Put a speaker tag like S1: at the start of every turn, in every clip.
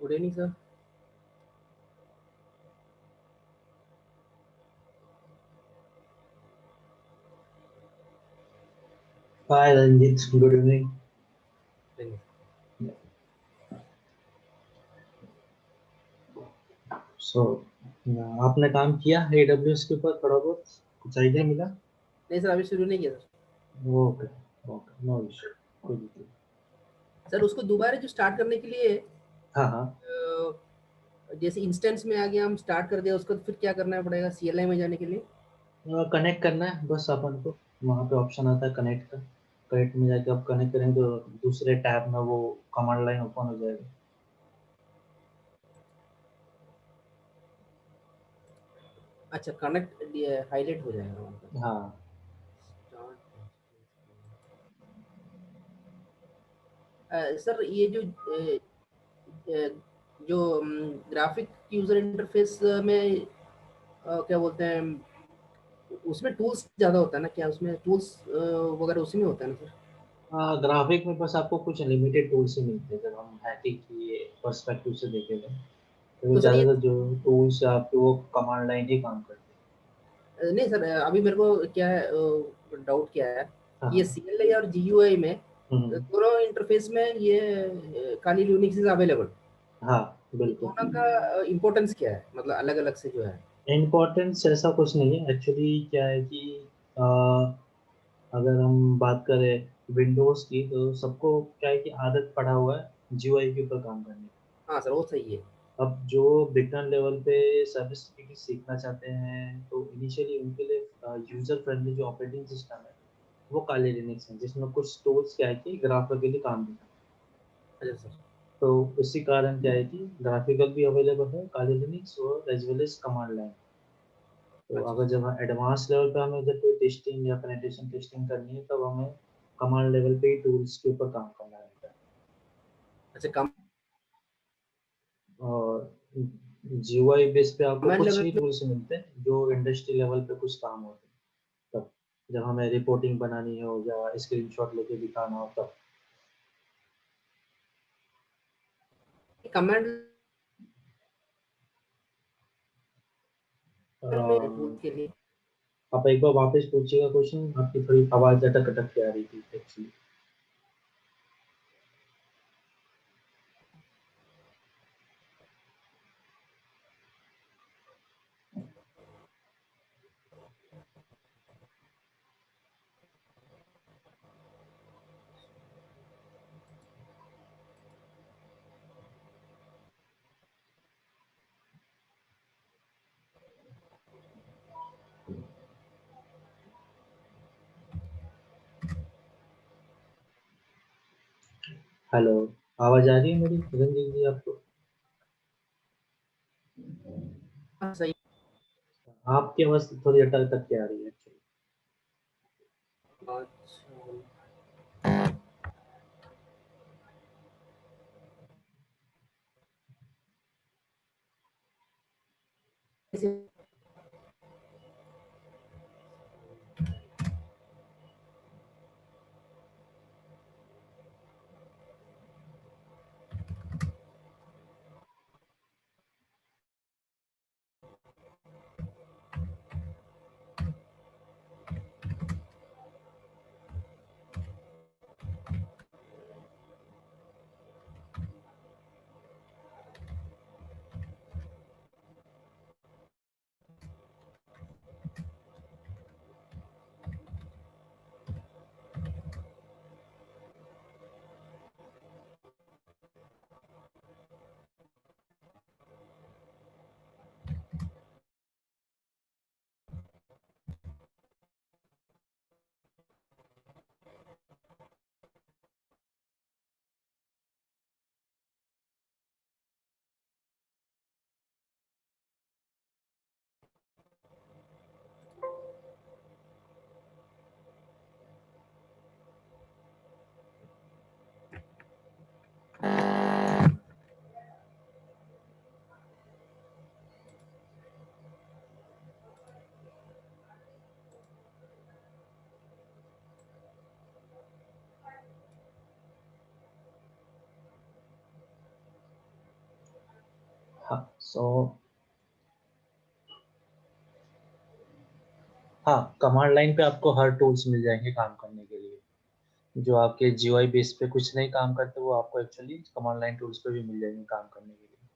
S1: Good evening sir.
S2: Hi Ranjit, good evening. So, आपने काम किया AWS के ऊपर थोड़ा बहुत कुछ आइडिया
S1: नहीं
S2: मिला?
S1: नहीं सर, अभी शुरू नहीं किया sir.
S2: Okay okay, no issue, कोई दिक्कत नहीं।
S1: सर उसको दोबारा जो स्टार्ट करने के लिए
S2: हाँ हाँ,
S1: जैसे इंस्टेंस में आ गया, हम स्टार्ट कर दिया उसको, तो फिर क्या करना पड़ेगा सीएलआई में जाने के लिए?
S2: कनेक्ट करना है बस अपन को। वहाँ पे ऑप्शन आता है कनेक्ट का। कनेक्ट में जाके आप कनेक्ट करेंगे तो दूसरे टैब में वो कमांड लाइन ओपन हो जाएगा।
S1: अच्छा, कनेक्ट हाईलाइट हो जाएगा वहाँ पर।
S2: हाँ,
S1: सर ये अ, जो ग्राफिक यूजर इंटरफेस में क्या बोलते हैं, उसमें टूल्स ज़्यादा होता है ना? क्या उसमें टूल्स वगैरह उसी में होता है ना सर?
S2: ग्राफिक में बस आपको कुछ लिमिटेड टूल्स ही मिलते हैं जब हम हैकिंग की पर्सपेक्टिव से देखेंगे। तो
S1: तो सर ये
S2: ज़्यादातर जो टूल्स है आपके वो कमांड लाइन ही काम करते हैं।
S1: नहीं सर, अभी मेरे को क्या है, डाउट क्या है
S2: हाँ
S1: कि ये
S2: हाँ।
S1: सीएलआई और जीयूआई में
S2: हम्म,
S1: दोनों इंटरफेस में ये काली ल्यूनिक्स इज अवेलेबल।
S2: हाँ
S1: तो
S2: बिल्कुल।
S1: दोनों का इम्पोर्टेंस क्या है, मतलब अलग अलग से जो है?
S2: इम्पोर्टेंस ऐसा कुछ नहीं है एक्चुअली। क्या है कि अ, अगर हम बात करें विंडोज़ की तो सबको क्या है कि आदत पड़ा हुआ है जीयूआई के ऊपर काम करने की।
S1: हाँ सर, वो सही है।
S2: अब जो बिगनर लेवल पे साइबर सिक्योरिटी सीखना चाहते हैं तो इनिशियली उनके लिए यूजर फ्रेंडली जो ऑपरेटिंग सिस्टम है वो काली लिनक्स है जिसमें कुछ टूल्स क्या है कि ग्राफिकली काम दिखा।
S1: अच्छा सर।
S2: तो इसी कारण क्या है कि ग्राफिकल भी अवेलेबल है काली लिनक्स और as well as command line. तो
S1: अच्छा
S2: अगर जब एडवांस लेवल पे हमें जब कोई टेस्टिंग या पेनिट्रेशन टेस्टिंग करनी है तब हमें कमांड लेवल पे ही टूल्स के ऊपर काम करना रहता है।
S1: अच्छा, कम
S2: और जीयूआई बेस पे आपको
S1: कमांड
S2: कुछ
S1: लेवल
S2: ही
S1: में।
S2: टूल्स मिलते हैं जो इंडस्ट्री लेवल पे कुछ काम होते हैं तब जब हमें रिपोर्टिंग बनानी हो या स्क्रीनशॉट लेके दिखाना हो तब।
S1: कमांड
S2: अ,
S1: लेवल में टूल के लिए।
S2: आप एक बार वापस पूछिएगा क्वेश्चन, आपकी थोड़ी आवाज अटक अटक के आ रही थी एक्चुअली। हेलो, आवाज आ रही है मेरी रंजीत जी आपको?
S1: हाँ सही।
S2: आपकी आवाज थोड़ी अटक अटक के आ रही है एक्चुअली।
S1: अच्छा।
S2: सो हाँ, कमांड लाइन पे आपको हर टूल्स मिल जाएंगे काम करने के लिए। जो आपके जीयूआई बेस पे कुछ नहीं काम करते, वो आपको एक्चुअली कमांड लाइन टूल्स पे भी मिल जाएंगे काम करने के लिए।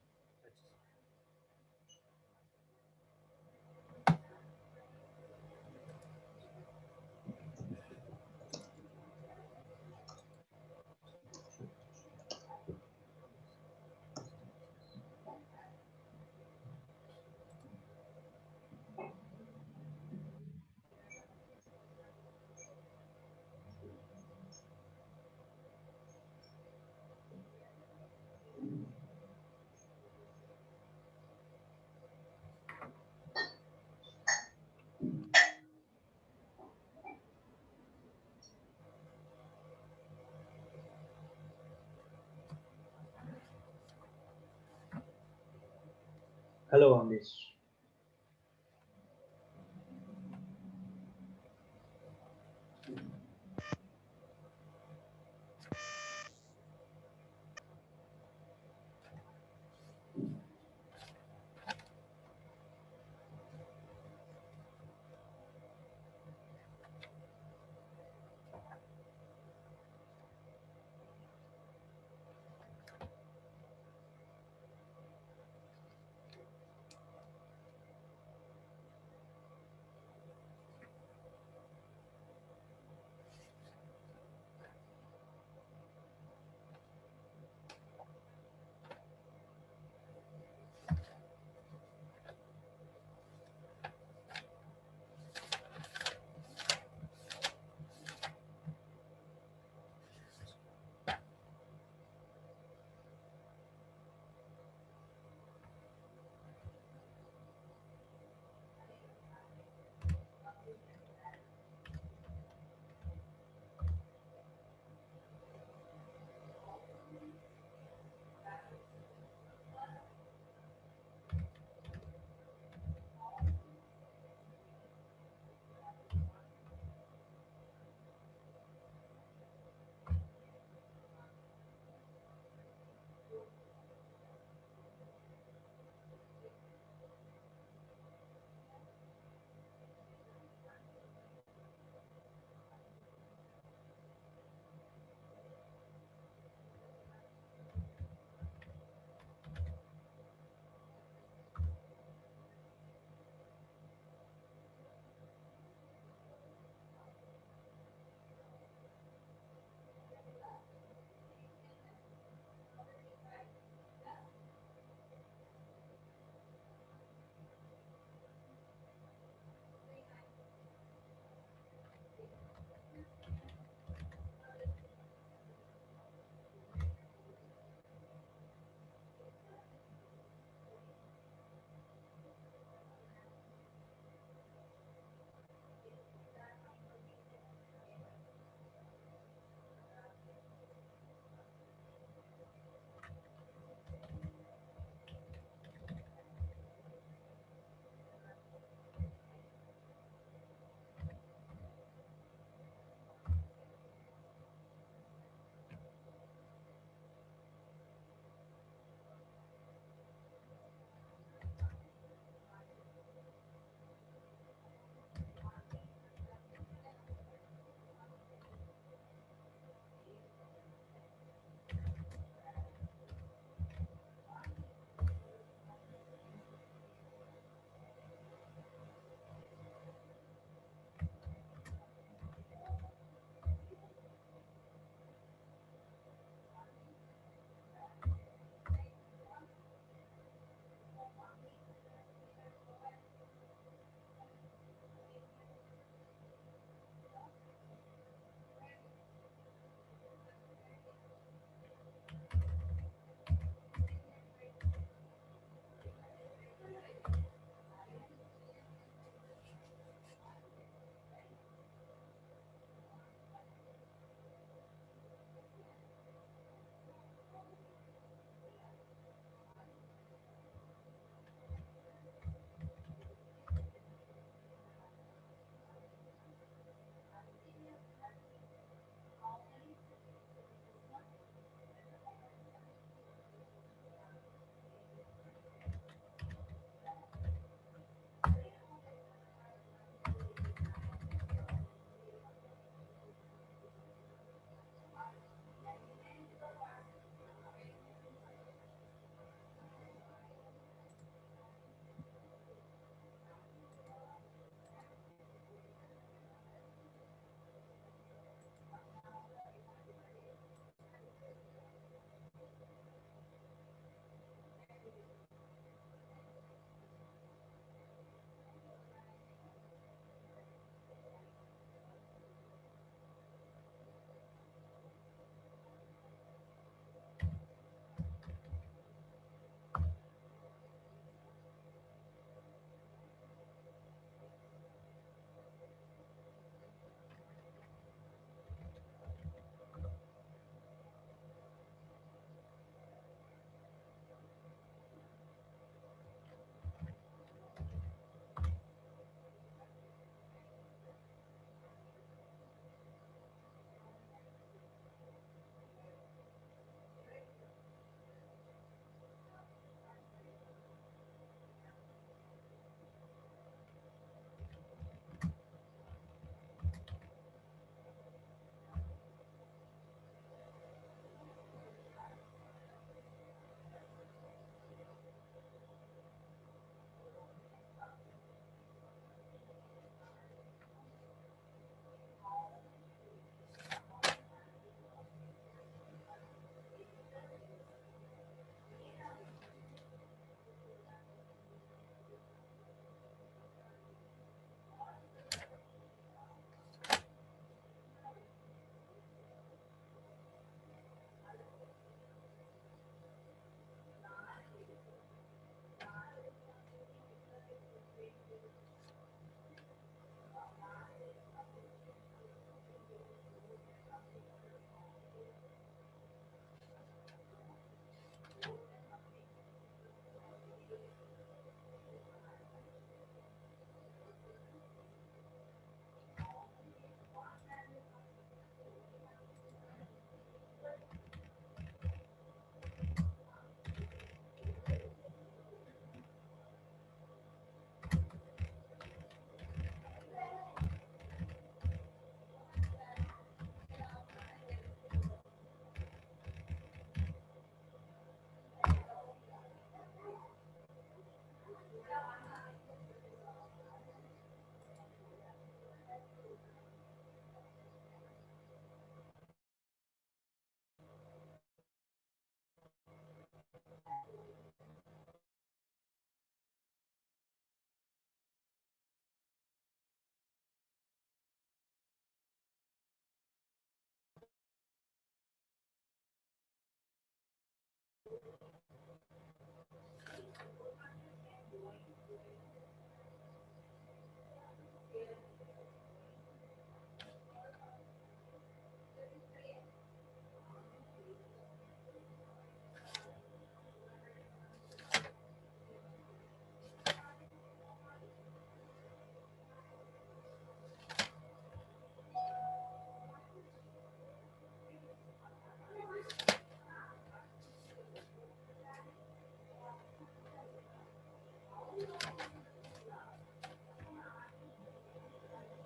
S2: हेलो अमरीश।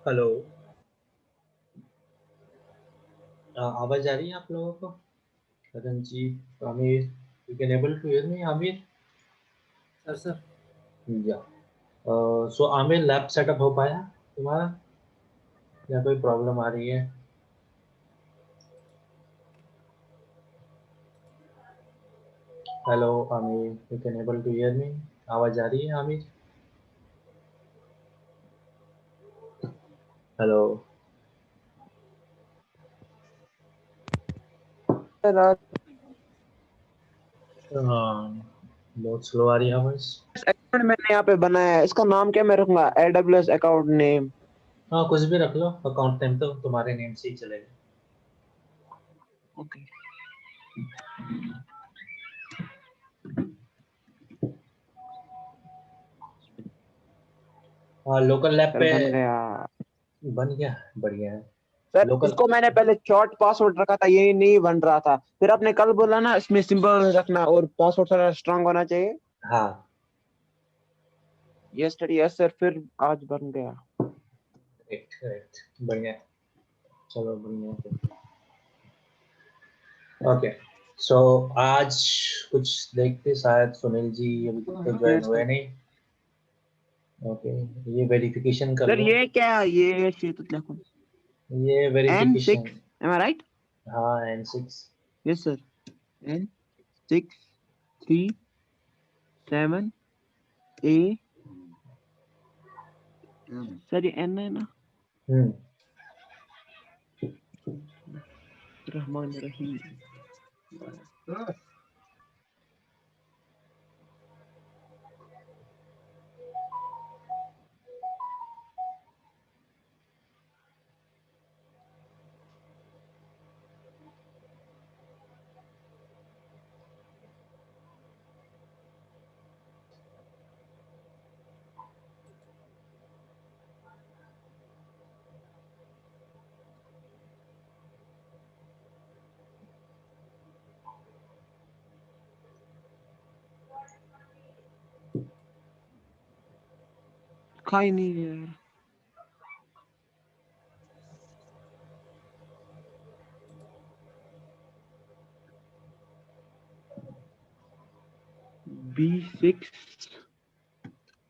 S2: हेलो, आवाज आ रही है आप लोगों को? Ranjit, Aamir, you can able to hear me? Aamir,
S1: sir
S2: या सो आमिर, लैब सेटअप हो पाया तुम्हारा या कोई प्रॉब्लम आ रही है? Hello Aamir, you can able to hear me? आवाज आ रही है आमिर? हेलो,
S3: सर
S2: बहुत स्लो आ रही है आवाज।
S3: अकाउंट मैंने यहाँ पे बनाया है, इसका नाम क्या मैं रखूंगा? AWS account name.
S2: हाँ, कुछ भी रख लो, अकाउंट नेम तो तुम्हारे नेम से ही चलेगा।
S3: ओके
S2: हाँ, लोकल लैब
S3: सर
S2: पे
S3: बन गया।
S2: बन गया, बढ़िया है।
S3: सर
S2: लोकल,
S3: इसको मैंने पहले शॉर्ट पासवर्ड रखा था, ये नहीं बन रहा था। फिर आपने कल बोला ना इसमें सिंबल रखना और पासवर्ड थोड़ा स्ट्रांग होना चाहिए।
S2: हाँ,
S3: यस सर, फिर आज बन गया।
S2: करेक्ट, बढ़िया, चलो बढ़िया। ओके, सो आज कुछ देखते, शायद सुनील जी अभी तक तो ज्वाइन
S3: यस
S2: हुए
S3: सर।
S2: नहीं। ओके, ये वेरिफिकेशन कर
S3: सर
S2: लो।
S3: ये क्या, ये शीट लिखो
S2: ये verification,
S3: N6, am I right?
S2: हाँ N6।
S3: Yes sir, N637A। Sir ये N है ना? रहमान रहीम। खाई नहीं है यार। B6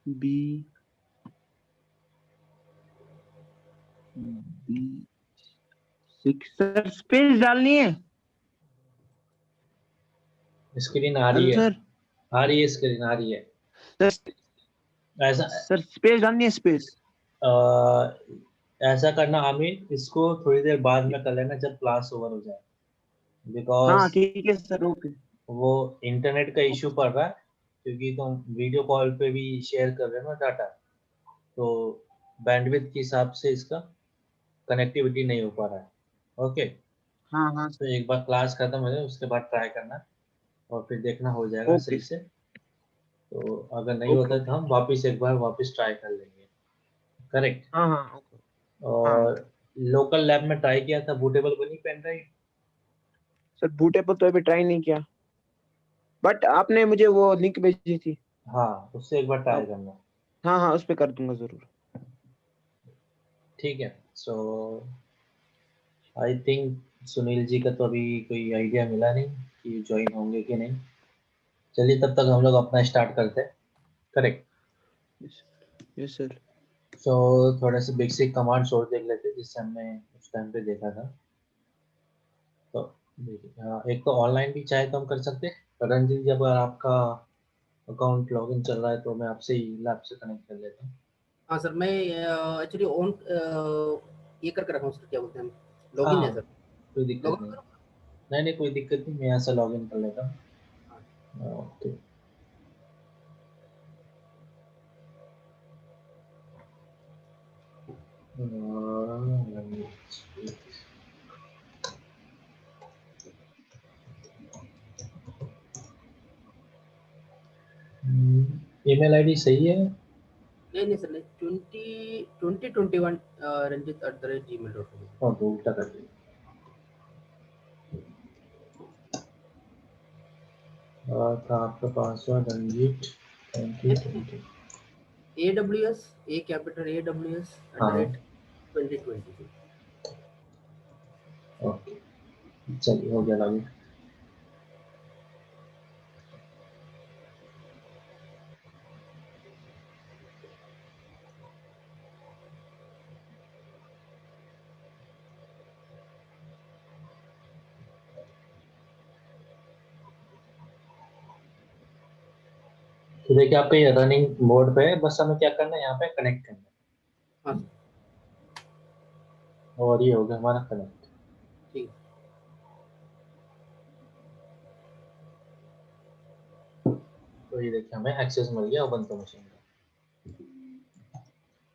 S3: B सर स्पेस डालनी है।
S2: स्क्रीन आ रही
S3: हेलो
S2: है,
S3: सर।
S2: आ रही है, स्क्रीन आ रही है। ऐसा
S3: सर स्पेस डालनी है, स्पेस।
S2: ऐसा करना आमिर, इसको थोड़ी देर बाद में कर लेना जब क्लास ओवर हो जाए, बिकॉज
S3: हाँ ठीक है सर, ओके।
S2: वो इंटरनेट का इशू पड़ रहा है, क्योंकि तुम वीडियो कॉल पे भी शेयर कर रहे हो ना डाटा, तो बैंडविड्थ के हिसाब से इसका कनेक्टिविटी नहीं हो पा रहा है। ओके,
S3: हाँ
S2: तो एक बार क्लास खत्म हो जाए उसके बाद ट्राई करना और फिर देखना हो जाएगा
S3: ओके
S2: सही से। तो अगर नहीं
S3: ओके
S2: होता तो
S3: ओके।
S2: हम वापस एक बार वापस ट्राई कर लेंगे। करेक्ट।
S3: हाँ ओके। हाँ
S2: और लोकल लैब में ट्राई किया था, बूटेबल बनी पेन ड्राइव?
S3: सर, बूटेबल तो अभी ट्राई नहीं किया, बट आपने मुझे वो लिंक भेजी थी।
S2: हाँ, उससे एक बार ट्राई
S3: अब
S2: करना।
S3: हाँ उस पे कर दूंगा जरूर।
S2: ठीक है, सो आई थिंक सुनील जी का तो अभी कोई आइडिया मिला नहीं कि ज्वाइन होंगे कि नहीं। चलिए, तब तक हम लोग अपना स्टार्ट करते हैं। करेक्ट।
S3: Yes sir.
S2: सो थोड़े से बेसिक कमांड्स और देख लेते हैं जिससे हमने उस टाइम पे देखा था। तो देखिए, एक तो ऑनलाइन भी चाहे तो हम कर सकते हैं। रणजीत, जब आपका अकाउंट लॉगिन चल रहा है तो मैं आपसे ही लैब से कनेक्ट कर लेता हूँ।
S1: हाँ सर, मैं एक्चुअली ऑन ये करके रखा हूँ सर, क्या बोलते हैं, लॉगिन है
S2: हाँ,
S1: सर।
S2: कोई दिक्कत
S1: लॉगिन
S2: नहीं।
S1: करो।
S2: नहीं नहीं, कोई दिक्कत नहीं, मैं यहाँ से लॉगिन कर लेता हूँ।
S1: हाँ।
S2: ओके। ईमेल आईडी सही है?
S1: नहीं सर, नहीं, 2021 ranjit@gmail.com।
S2: और तो उल्टा कर दिया। और था आपका password Ranjit 2020।
S1: AWS, A capital AWS
S2: हाँ,
S1: @ 2022।
S2: ओके, चलिए हो गया लॉगिन। तो देखिए आपका ये रनिंग मोड पे है, बस हमें क्या करना है यहाँ पे कनेक्ट करना
S1: हाँ
S2: है, और ये हो गया हमारा कनेक्ट।
S1: ठीक।
S2: तो ये देखिए हमें एक्सेस मिल गया उबंटू मशीन का।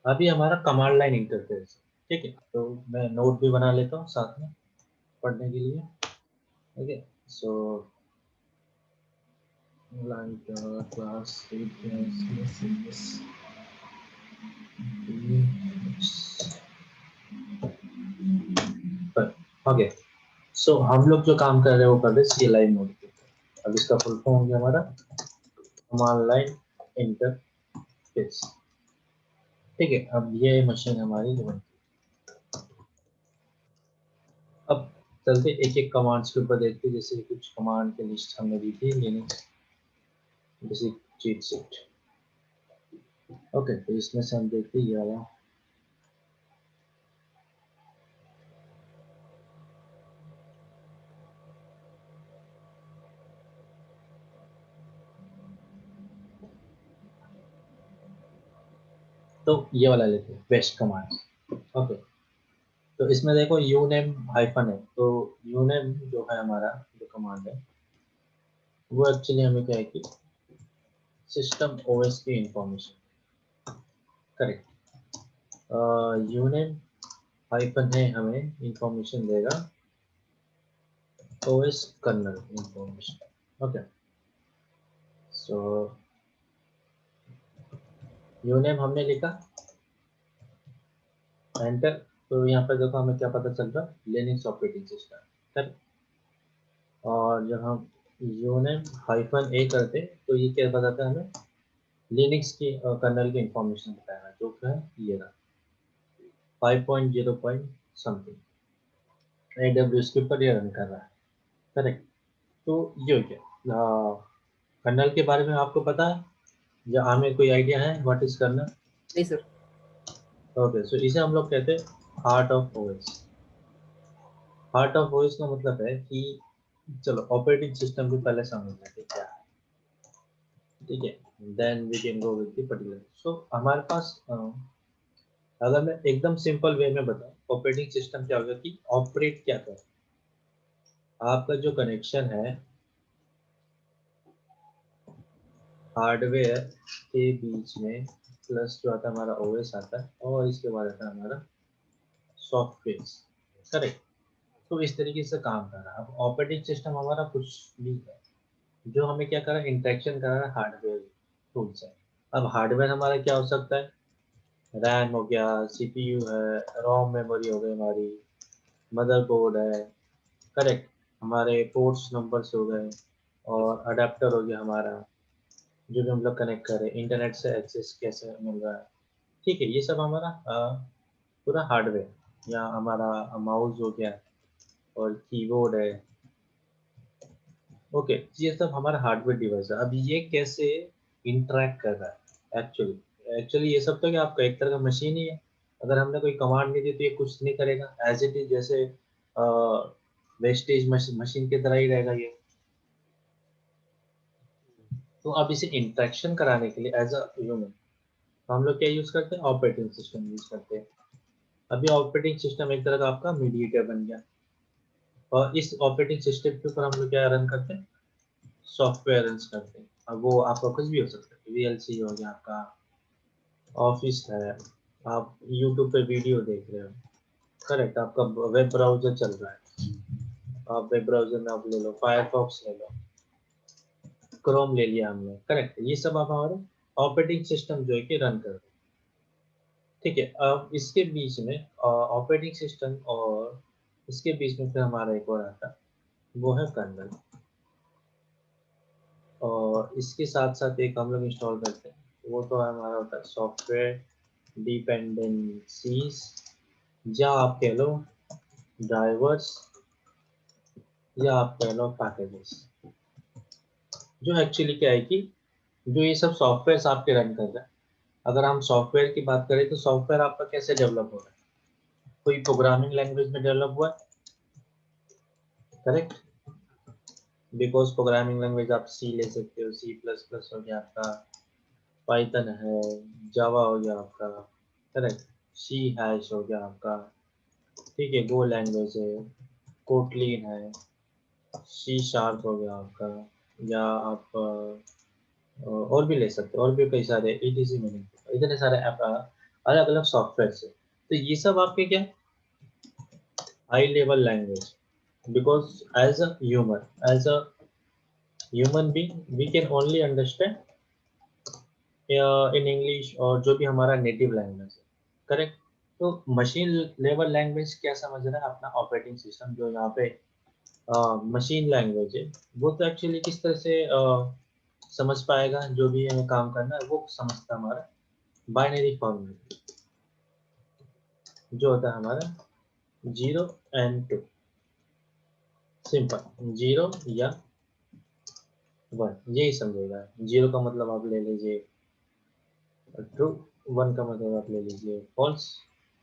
S2: अभी हमारा कमांड लाइन इंटरफेस, ठीक है, तो मैं नोट भी बना लेता हूँ साथ में पढ़ने के लिए। Okay, so like class 8 okay. So हम लोग जो काम कर रहे हैं वो कर रहे हैं CLI मोड पे। अब इसका फुल फॉर्म हो गया हमारा कमांड लाइन इंटरफेस, ठीक है। अब ये मशीन हमारी जो बनती है, अब चलते एक एक कमांड्स के ऊपर देखते हैं। जैसे कुछ कमांड की लिस्ट हमने दी थी Linux basic cheat set. Okay, तो इसमें से हम देखते हैं ये वाला। तो ये वाला लेते हैं बेस्ट कमांड। ओके, तो इसमें देखो यूनेम हाइफन है, तो यूनेम जो है हमारा जो कमांड है वो एक्चुअली हमें क्या है कि सिस्टम ओएस की इंफॉर्मेशन, करेक्ट। यूनेम हाइफन है हमें इंफॉर्मेशन देगा ओएस कर्नल इंफॉर्मेशन। ओके, सो यूनेम हमने लिखा, एंटर। तो यहाँ पर देखो हमें क्या पता चल रहा है, लिनक्स ऑपरेटिंग सिस्टम, करेक्ट। और जब हम यूनेम हाइफन ए करते तो ये क्या बताता है हमें, लिनक्स की कर्नल की इंफॉर्मेशन बताएगा, जो क्या है ये रहा 5.0 पॉइंट समथिंग AWS के ऊपर ये रन कर रहा है, करेक्ट। तो ये हो गया कर्नल के बारे में आपको पता है या हमें कोई आइडिया है व्हाट इज कर्नल?
S1: नहीं सर।
S2: ओके, सो इसे हम लोग कहते हैं heart of OS. Heart of OS का मतलब है कि चलो ऑपरेटिंग सिस्टम को पहले समझ लेते क्या है, ठीक है, then we can go with the particular. So हमारे पास अगर मैं एकदम सिंपल वे में बताऊं ऑपरेटिंग सिस्टम क्या होगा कि ऑपरेट क्या करे, आपका जो कनेक्शन है हार्डवेयर के बीच में प्लस जो आता है हमारा ओएस आता है, और इसके बाद आता है हमारा सॉफ्टवेयर, करेक्ट। तो इस तरीके से काम कर रहा है। अब ऑपरेटिंग सिस्टम हमारा कुछ भी है जो हमें क्या कर रहा है, इंटरेक्शन कर रहा है हार्डवेयर टूल से। अब हार्डवेयर हमारा क्या हो सकता है, रैम हो गया, सीपीयू है, रोम मेमोरी हो गई हमारी, मदरबोर्ड है, करेक्ट, हमारे पोर्ट्स नंबर्स हो गए, और अडेप्टर हो गया हमारा, जो भी हम लोग कनेक्ट कर रहे हैं, इंटरनेट से एक्सेस कैसे मिल रहा है, ठीक है। ये सब हमारा पूरा हार्डवेयर, या हमारा माउस हो गया और कीबोर्ड है, ओके। ये सब हमारा हार्डवेयर डिवाइस है। अब ये कैसे इंटरेक्ट कर रहा है, एक्चुअली ये सब तो क्या आपका एक तरह का मशीन ही है। अगर हमने कोई कमांड नहीं दी तो ये कुछ नहीं करेगा, एज इट इज जैसे वेस्टेज मशीन की तरह ही रहेगा ये। तो अब इसे इंटरेक्शन कराने के लिए एज अ ह्यूमन तो हम लोग क्या यूज करते हैं, ऑपरेटिंग सिस्टम यूज करते हैं। अभी ऑपरेटिंग सिस्टम एक तरह का आपका मीडिएटर बन गया, और इस ऑपरेटिंग सिस्टम के ऊपर हम लोग क्या रन करते हैं, सॉफ्टवेयर रन करते हैं। अब वो आपका कुछ भी हो सकता है, VLC हो गया आपका, ऑफिस है, आप यूट्यूब पे वीडियो देख रहे हो, करेक्ट, आपका वेब ब्राउजर चल रहा है, आप वेब ब्राउजर में आप ले लो, फायरफॉक्स ले लो, क्रोम ले लिया हमने, करेक्ट। ये सब आप हमारे ऑपरेटिंग सिस्टम जो है कि रन कर रहे हैं, ठीक है। अब इसके बीच में ऑपरेटिंग सिस्टम और इसके बीच में फिर हमारा एक और आता है, वो है कर्नल। और इसके साथ साथ एक हम लोग इंस्टॉल करते हैं, वो तो हमारा होता है सॉफ्टवेयर डिपेंडेंसीज या आप कह लो ड्राइवर्स, या आप कह लो पैकेजेस। जो एक्चुअली क्या है कि जो ये सब सॉफ्टवेयर आपके रन कर रहे हैं, अगर हम सॉफ्टवेयर की बात करें तो सॉफ्टवेयर आपका कैसे डेवलप हो रहा है? कोई प्रोग्रामिंग लैंग्वेज में डेवलप हुआ है, करेक्ट? बिकॉज प्रोग्रामिंग लैंग्वेज आप सी ले सकते हो, C++ हो गया आपका, पाइथन है, जावा हो गया आपका, करेक्ट, सी हैश हो गया आपका, ठीक है, गो लैंग्वेज है, कोटलिन है, C# हो गया आपका, या आप और भी ले सकते हो, और भी कई सारे ETC में इतने सारे अलग अलग सॉफ्टवेयर है। तो ये सब आपके क्या high level language, because as a human being we can only understand in English और जो भी हमारा नेटिव लैंग्वेज है, करेक्ट? तो मशीन लेवल लैंग्वेज क्या समझ रहा है अपना ऑपरेटिंग सिस्टम, जो यहाँ पे मशीन लैंग्वेज है, वो तो एक्चुअली किस तरह से समझ पाएगा, जो भी हमें काम करना है वो समझता है हमारा बाइनरी फॉर्म में, जो होता है हमारा 0 and 2, सिंपल 0 या 1, यही समझेगा। 0 का मतलब आप ले लीजिए ट्रू, 1 का मतलब आप ले लीजिए फॉल्स,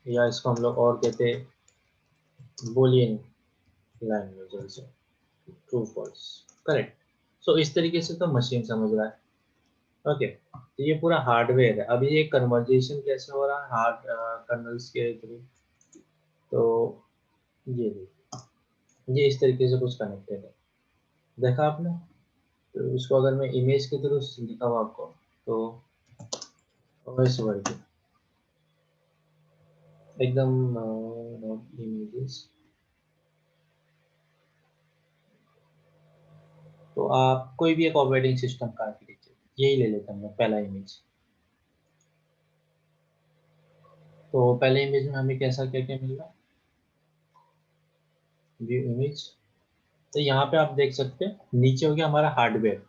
S2: या इसको हम लोग और कहते हैं Boolean language also, true false, correct. So इस तरीके से तो मशीन समझ रहा है। ओके, तो ये पूरा हार्डवेयर है। अभी ये कन्वर्जेशन कैसे हो रहा है हार्ड कर्नल्स के थ्रू, तो ये देखिए, ये इस तरीके से कुछ कनेक्टेड है, देखा आपने? तो इसको अगर मैं इमेज के थ्रू दिखाऊँ आपको, तो OS वर्ड एकदम इमेजेस, तो आप कोई भी एक ऑपरेटिंग सिस्टम का आर्किटेक्चर यही ले लेता हूँ मैं, पहला इमेज। तो पहले इमेज में हमें कैसा क्या क्या मिल रहा है, व्यू इमेज। तो यहाँ पे आप देख सकते हैं नीचे हो गया हमारा हार्डवेयर।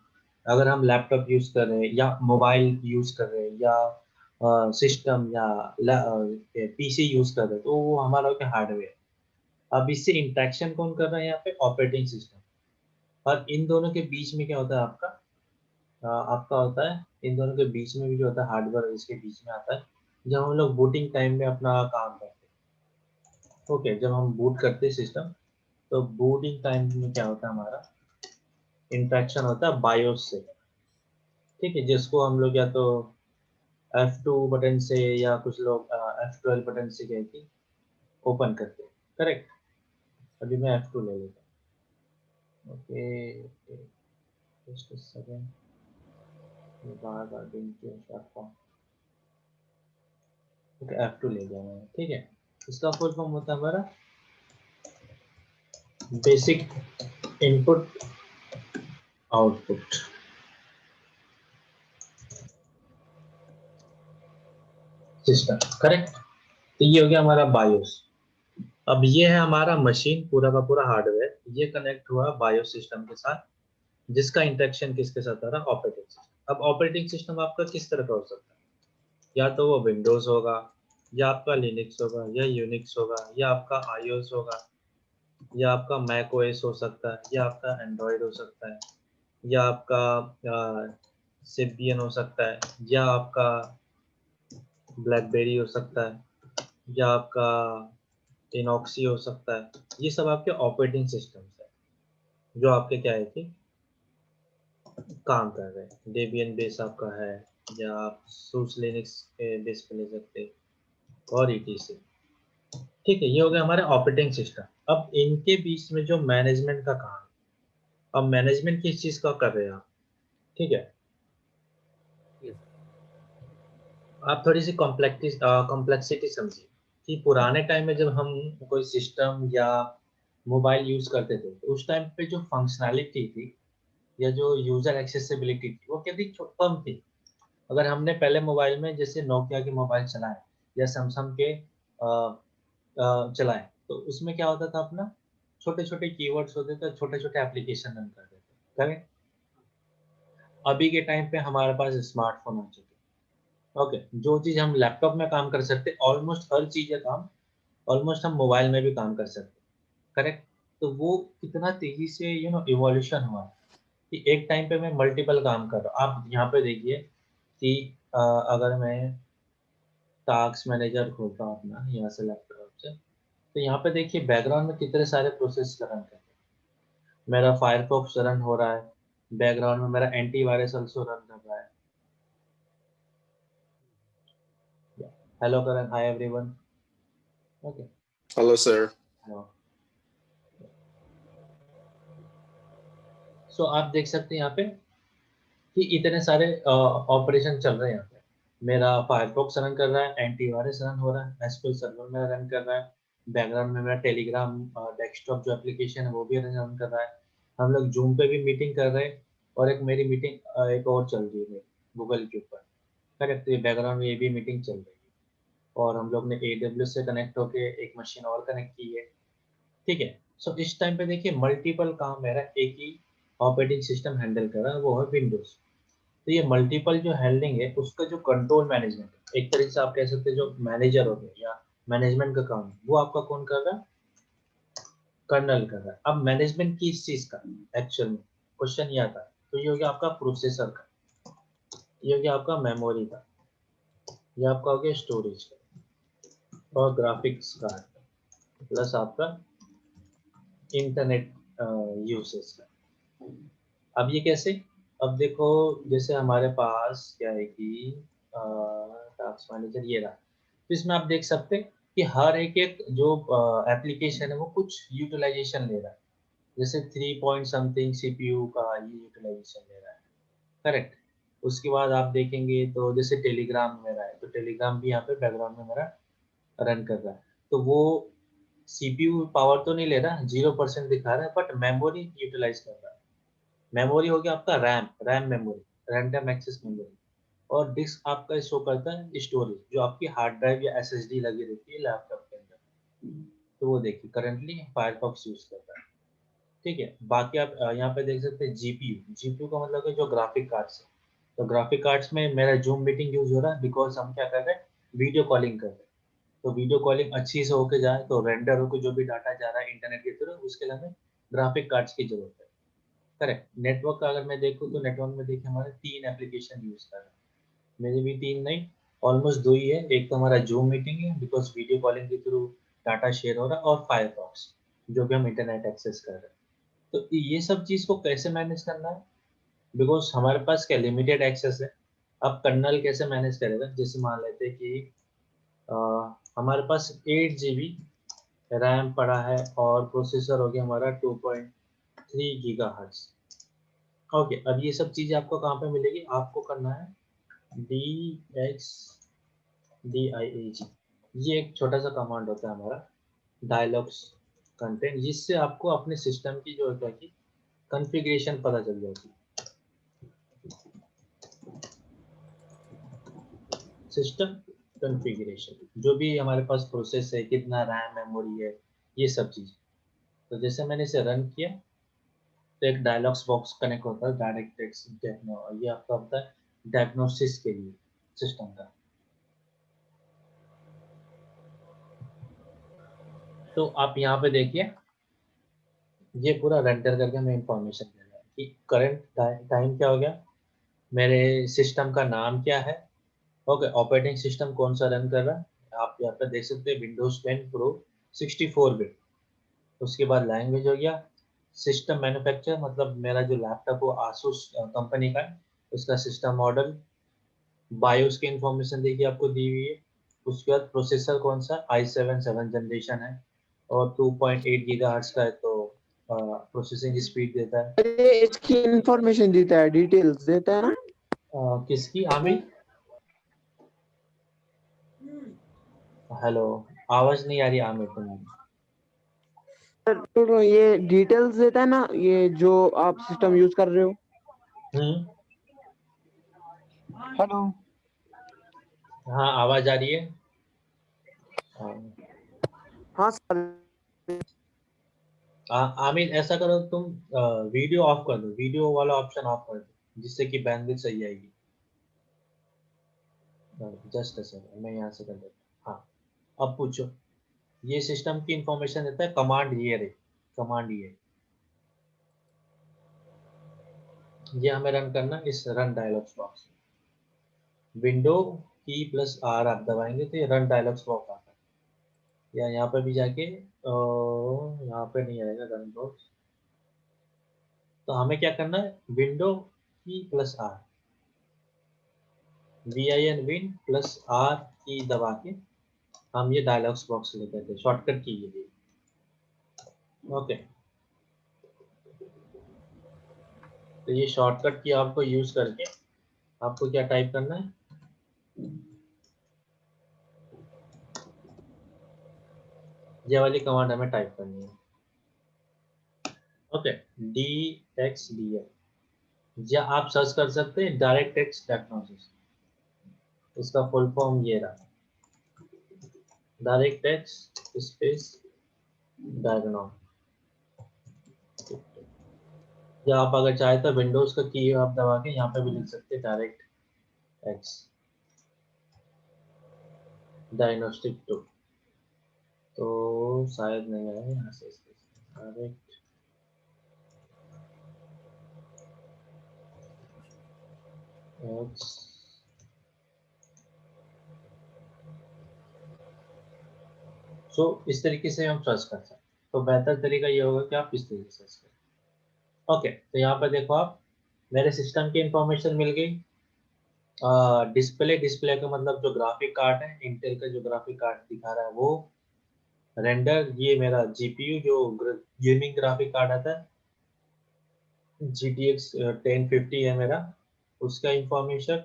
S2: अगर हम लैपटॉप यूज कर रहे हैं या मोबाइल यूज कर रहे हैं या सिस्टम या PC यूज कर रहे हैं, तो वो हमारा हो गया हार्डवेयर। अब इससे इंटरेक्शन कौन कर रहा है यहाँ पे, ऑपरेटिंग सिस्टम। और इन दोनों के बीच में क्या होता है आपका, आपका होता है इन दोनों के बीच में भी जो होता है हार्डवेयर, और इसके बीच में आता है जब हम लोग बूटिंग टाइम में अपना काम करते हैं। ओके, जब हम बूट करते हैं सिस्टम, तो बूटिंग टाइम में क्या होता है हमारा इंटरेक्शन होता है बायोस से, ठीक है, जिसको हम लोग या तो F2 बटन से या कुछ लोग F12 बटन से कह के ओपन करते हैं, करेक्ट? अभी मैं F2 ले लेता हूँ। Okay, just a second, bar bar okay, F2 ले लिया मैंने, ठीक है। इसका फुल फॉर्म होता है हमारा basic input output system, correct? तो ये हो गया हमारा बायोस। अब ये है हमारा मशीन, पूरा का पूरा हार्डवेयर, ये कनेक्ट हुआ बायोस सिस्टम के साथ, जिसका इंटरेक्शन किसके साथ आ रहा है, ऑपरेटिंग सिस्टम। अब ऑपरेटिंग सिस्टम आपका किस तरह का हो सकता है, या तो वो विंडोज होगा, या आपका लिनक्स होगा, या यूनिक्स होगा, या आपका iOS होगा, या आपका मैक OS हो सकता है, या आपका एंड्रॉयड हो सकता है, या आपका सिबियन हो सकता है, या आपका ब्लैकबेरी हो सकता है, या आपका इनॉक्सी हो सकता है। ये सब आपके ऑपरेटिंग सिस्टम्स है, जो आपके क्या है कि काम कर रहे हैं। डेबियन बेस आपका है, या आप सूस लिनक्स के बेस पे ले सकते हैं, और ETC, ठीक है। ये हो गया हमारे ऑपरेटिंग सिस्टम। अब इनके बीच में जो मैनेजमेंट का काम है, अब मैनेजमेंट किस चीज का कर रहे हैं आप, ठीक है?
S1: Yes.
S2: आप थोड़ी सी कॉम्प्लेक्सिटी समझिए कि पुराने टाइम में जब हम कोई सिस्टम या मोबाइल यूज करते थे, तो उस टाइम पे जो फंक्शनैलिटी थी या जो यूजर एक्सेसिबिलिटी थी, वो कितनी कम थी। अगर हमने पहले मोबाइल में जैसे नोकिया के मोबाइल चलाए या सैमसंग के चलाए, तो उसमें क्या होता था, अपना छोटे छोटे कीवर्ड्स होते थे, छोटे छोटे एप्लीकेशन रन करते थे, करेक्ट? अभी के टाइम पे हमारे पास स्मार्टफोन आ चुके हैं। ओके, जो चीज हम लैपटॉप में काम कर सकते, ऑलमोस्ट हर चीज का काम ऑलमोस्ट हम मोबाइल में भी काम कर सकते हैं, करेक्ट। तो वो कितना तेजी से इवोल्यूशन हुआ कि एक टाइम पे मैं मल्टीपल काम कर रहा हूँ। आप यहाँ पे देखिए कि अगर मैं टास्क मैनेजर खोलता हूँ अपना यहाँ से लैपटॉप से, तो यहाँ पे देखिए बैकग्राउंड में कितने सारे प्रोसेस रन कर रहे हैं। मेरा फायरफॉक्स रन हो रहा है, बैकग्राउंड में मेरा एंटीवायरस ऑल्सो रन कर रहा है। Hello Karan, hi everyone. Okay,
S4: Hello, sir.
S2: Hello. So आप देख सकते हैं यहाँ पे कि इतने सारे ऑपरेशन चल रहे हैं यहाँ पे। मेरा फायरफॉक्स रन कर रहा है, एंटीवायरस रन हो रहा है, एसक्यूएल सर्वर मेरा रन कर रहा है, बैकग्राउंड में मेरा टेलीग्राम डेस्कटॉप जो एप्लीकेशन है वो भी रन कर रहा है। हम लोग जूम पे भी मीटिंग कर रहे हैं, और एक मेरी मीटिंग एक और चल रही है गूगल के ऊपर, करेक्ट। ये बैकग्राउंड में ये भी मीटिंग चल रही है, और हम लोग ने AWS से कनेक्ट होके एक मशीन और कनेक्ट की है, ठीक है। सो इस टाइम पे देखिए मल्टीपल काम मेरा एक ही ऑपरेटिंग सिस्टम हैंडल कर रहा है, वो है विंडोज। तो ये मल्टीपल जो हैंडलिंग है उसका जो कंट्रोल मैनेजमेंट है, एक तरीके से आप कह सकते हैं जो मैनेजर हो गया या मैनेजमेंट का काम है, वो आपका कौन कर रहा है? कर्नल कर रहा है। अब मैनेजमेंट किस चीज का एक्चुअल में क्वेश्चन ये आता है, तो ये हो गया आपका प्रोसेसर का, ये हो गया आपका मेमोरी का, ये आपका हो गया स्टोरेज का, और ग्राफिक्स कार्ड का, प्लस आपका इंटरनेट यूसेज का। अब ये कैसे? अब देखो, जैसे हमारे पास क्या है कि टास्क मैनेजर ये रहा, तो इसमें आप देख सकते हैं कि हर एक जो एप्लीकेशन है वो कुछ यूटिलाइजेशन ले रहा है। जैसे 3 पॉइंट समथिंग सीपीयू का ये यूटिलाइजेशन ले रहा है, करेक्ट। उसके बाद आप देखेंगे तो जैसे टेलीग्राम मेरा है, तो टेलीग्राम भी यहाँ पे बैकग्राउंड में मेरा रन कर रहा है। तो वो सीपीयू पावर तो नहीं ले रहा, 0% दिखा रहा है, बट मेमोरी यूटिलाइज कर रहा है। मेमोरी हो गया आपका RAM memory, random access memory, और डिस्क आपका शो करता है स्टोरेज, जो आपकी हार्ड ड्राइव या एसएसडी लगी रहती है लैपटॉप के अंदर। तो वो देखिए करंटली फायरफॉक्स यूज करता है, ठीक है। बाकी आप यहाँ पे देख सकते हैं जीपीयू। जीपीयू का मतलब है जो ग्राफिक कार्ड्स है। तो ग्राफिक कार्ड्स में मेरा जूम मीटिंग यूज हो रहा है, बिकॉज हम क्या कर रहे हैं, वीडियो कॉलिंग कर रहे हैं। तो वीडियो कॉलिंग अच्छी से होके जाए, तो रेंडर होकर जो भी डाटा जा रहा है इंटरनेट के थ्रू, उसके लिए हमें ग्राफिक कार्ड्स की जरूरत है, करेक्ट। नेटवर्क का अगर मैं देखूँ तो नेटवर्क में देखिए हमारे 3 एप्लीकेशन यूज कर रहे हैं। मेरे भी 3 नहीं, ऑलमोस्ट 2 ही है। एक तो हमारा जूम मीटिंग है, बिकॉज वीडियो कॉलिंग के थ्रू डाटा शेयर हो रहा है, और फायरफॉक्स जो भी हम इंटरनेट एक्सेस कर रहे हैं। तो ये सब चीज़ को कैसे मैनेज करना है, बिकॉज हमारे पास क्या लिमिटेड एक्सेस है। अब कर्नल कैसे मैनेज करेगा? जैसे मान लेते हैं कि अ, हमारे पास 8 GB रैम पड़ा है, और प्रोसेसर हो गया हमारा 2.3 गीगाहर्ट्ज। ओके, अब ये सब चीज़ें आपको कहाँ पे मिलेगी? आपको करना है DXDIAG। ये एक छोटा सा कमांड होता है हमारा डायलॉग्स कंटेंट, जिससे आपको अपने सिस्टम की जो है कि कॉन्फ़िगरेशन पता चल जाती है। सिस्टम कॉन्फ़िगरेशन, जो भी हमारे पास प्रोसेस है, कितना रैम मेमोरी है, ये सब चीज़। तो जैसे मैंने इसे रन किया, तो एक डायलॉग्स बॉक्स कनेक्ट होता है डायरेक्ट टेक्स्ट टेक्नो, ये आपका होता है डायग्नोसिस के लिए सिस्टम का। तो आप यहाँ पे देखिए, ये पूरा रेंडर करके हमें इंफॉर्मेशन दे रहा है कि करंट टाइम क्या हो गया, मेरे सिस्टम का नाम क्या है, ओके, ऑपरेटिंग सिस्टम कौन सा रन कर रहा है। आप यहाँ पे देख सकते हैं विंडोज 10 प्रो 64 बिट। उसके बाद लैंग्वेज हो गया, सिस्टम मैन्युफैक्चर, मतलब मेरा जो लैपटॉप वो आसूस कंपनी का है, उसका सिस्टम मॉडल, बायोस की इंफॉर्मेशन देखिए आपको दी हुई है। उसके बाद प्रोसेसर कौन सा, i7 7 जनरेशन है, और 2.8 गीगाहर्ट्ज का है, तो प्रोसेसिंग स्पीड देता है।
S3: अरे इसकी इंफॉर्मेशन देता है, डिटेल्स देता है ना।
S2: किसकी आमिर? हेलो, आवाज नहीं आ रही आमिर तुम्हारी।
S3: तो ये डिटेल्स देता है ना, ये जो आप सिस्टम यूज कर रहे हो। हेलो,
S2: हाँ, आवाज आ रही है।
S3: हाँ सर।
S2: आमिर, ऐसा करो तुम वीडियो ऑफ कर दो, वीडियो वाला ऑप्शन ऑफ कर दो, जिससे कि बैंडविड्थ सही आएगी। जस्ट अ सेकंड, मैं यहाँ से कर देता हूँ। हाँ, अब पूछो। ये सिस्टम की इंफॉर्मेशन देता है, कमांड ये रही, कमांड ये हमें रन करना इस रन डायलॉग्स बॉक्स में। विंडो की प्लस आर आप दबाएंगे तो ये रन डायलॉग्स बॉक्स आता है, या यहाँ पे भी जाके यहाँ पे नहीं आएगा रन बॉक्स, तो हमें क्या करना है, window key plus R, VIN win plus R key दबा के हम ये डायलॉग्स बॉक्स लेते थे, शॉर्टकट की ये। ओके, तो ये शॉर्टकट की आपको यूज करके आपको क्या टाइप करना है, ये वाली कमांड हमें टाइप करनी है। ओके, DXDL, या आप सर्च कर सकते हैं डायरेक्ट टेक्स्ट डायग्नोसिस, इसका फुल फॉर्म ये रहा, डायरेक्ट टेक्स्ट स्पेस डायग्नोस। या आप अगर चाहे तो विंडोज का की आप दबा के यहाँ पे भी लिख सकते हैं डायरेक्ट एक्स डायग्नोस्टिक टू, तो शायद नहीं आया यहाँ से, डायरेक्ट एक्स। सो इस तरीके से हम सर्च कर सकते हैं, तो बेहतर तरीका ये होगा कि आप इस तरीके से सर्च करें। ओके, तो यहाँ पर देखो आप, मेरे सिस्टम की इंफॉर्मेशन मिल गई। डिस्प्ले का मतलब जो ग्राफिक कार्ड है, इंटेल का जो ग्राफिक कार्ड दिखा रहा है वो, रेंडर ये मेरा GPU जो गेमिंग ग्राफिक कार्ड आता है, GTX 1050 है मेरा, उसका इंफॉर्मेशन,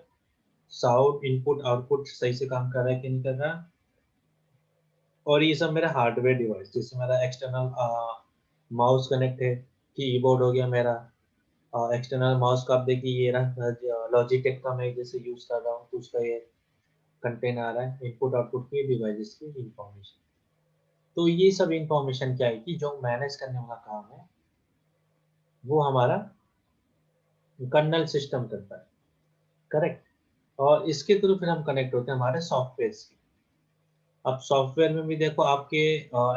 S2: साउंड इनपुट आउटपुट सही से काम कर रहा है कि नहीं कर रहा, और ये सब मेरा हार्डवेयर डिवाइस, जैसे मेरा एक्सटर्नल माउस कनेक्ट है, कीबोर्ड हो गया मेरा, एक्सटर्नल माउस का आप देखिए ये रहा, लॉजिटेक का मैं जैसे यूज कर रहा हूँ तो उसका ये कंटेन आ रहा है, इनपुट आउटपुट की डिवाइसेस की इंफॉर्मेशन। तो ये सब इंफॉर्मेशन क्या है कि जो मैनेज करने वाला काम है वो हमारा कर्नल सिस्टम करता है, करेक्ट, और इसके थ्रू फिर हम कनेक्ट होते हैं हमारे सॉफ्टवेयर से। अब सॉफ्टवेयर में भी देखो आपके